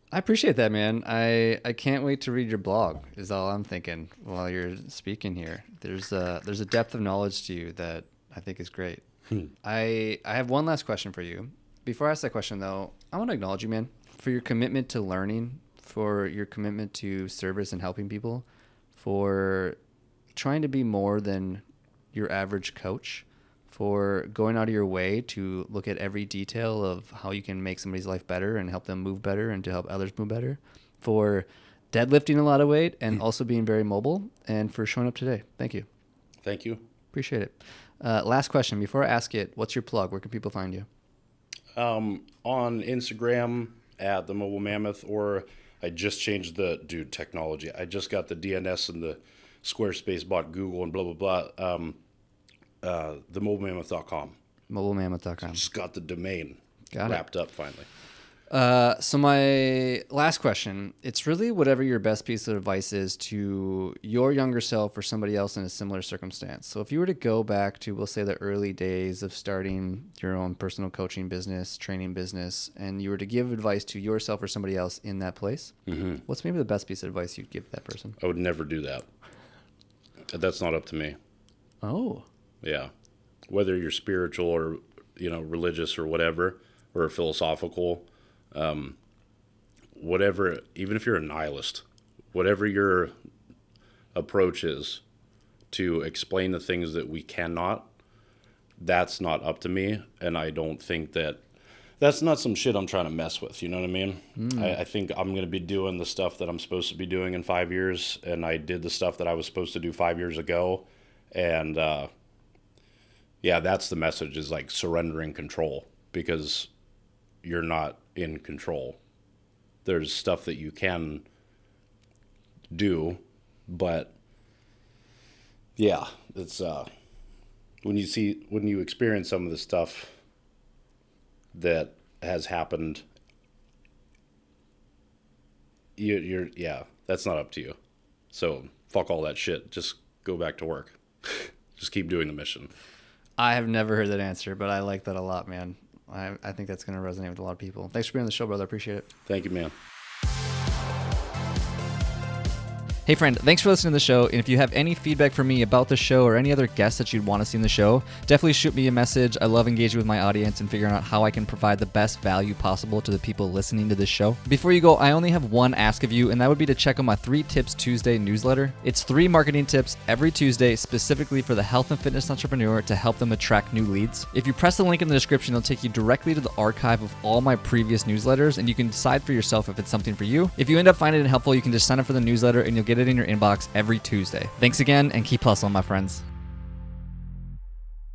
I appreciate that, man. I can't wait to read your blog, is all I'm thinking while you're speaking here. There's a depth of knowledge to you that I think is great. I have one last question for you. Before I ask that question, though, I want to acknowledge you, man, for your commitment to learning, for your commitment to service and helping people, for trying to be more than your average coach, for going out of your way to look at every detail of how you can make somebody's life better and help them move better and to help others move better, for deadlifting a lot of weight and also being very mobile, and for showing up today. Thank you. Thank you. Appreciate it. Last question. Before I ask it, what's your plug? Where can people find you? On Instagram at the Mobile Mammoth, or I just changed technology. I just got the DNS and the Squarespace, bought Google and blah, blah, blah. TheMobileMammoth.com. MobileMammoth.com. Just got the domain Got wrapped up finally. So my last question, it's really whatever your best piece of advice is to your younger self or somebody else in a similar circumstance. So if you were to go back to, we'll say, the early days of starting your own personal coaching business, training business, and you were to give advice to yourself or somebody else in that place, what's maybe the best piece of advice you'd give that person? I would never do that. That's not up to me. Oh. Yeah. Whether you're spiritual or, religious or whatever, or philosophical, whatever, even if you're a nihilist, whatever your approach is to explain the things that we cannot, that's not up to me. And I don't think that's not some shit I'm trying to mess with. You know what I mean? I think I'm going to be doing the stuff that I'm supposed to be doing in 5 years. And I did the stuff that I was supposed to do 5 years ago. And, yeah, that's the message, is like surrendering control, because you're not in control. There's stuff that you can do, but yeah, it's when you experience some of the stuff that has happened, you're that's not up to you. So fuck all that shit. Just go back to work. Just keep doing the mission. I have never heard that answer, but I like that a lot, man. I think that's going to resonate with a lot of people. Thanks for being on the show, brother. I appreciate it. Thank you, man. Hey friend, thanks for listening to the show, and if you have any feedback for me about the show or any other guests that you'd want to see in the show, definitely shoot me a message. I love engaging with my audience and figuring out how I can provide the best value possible to the people listening to this show. Before you go, I only have one ask of you, and that would be to check out my 3 Tips Tuesday newsletter. It's 3 marketing tips every Tuesday specifically for the health and fitness entrepreneur to help them attract new leads. If you press the link in the description, it'll take you directly to the archive of all my previous newsletters, and you can decide for yourself if it's something for you. If you end up finding it helpful, you can just sign up for the newsletter and you'll get it in your inbox every Tuesday. Thanks again, and keep hustling, my friends.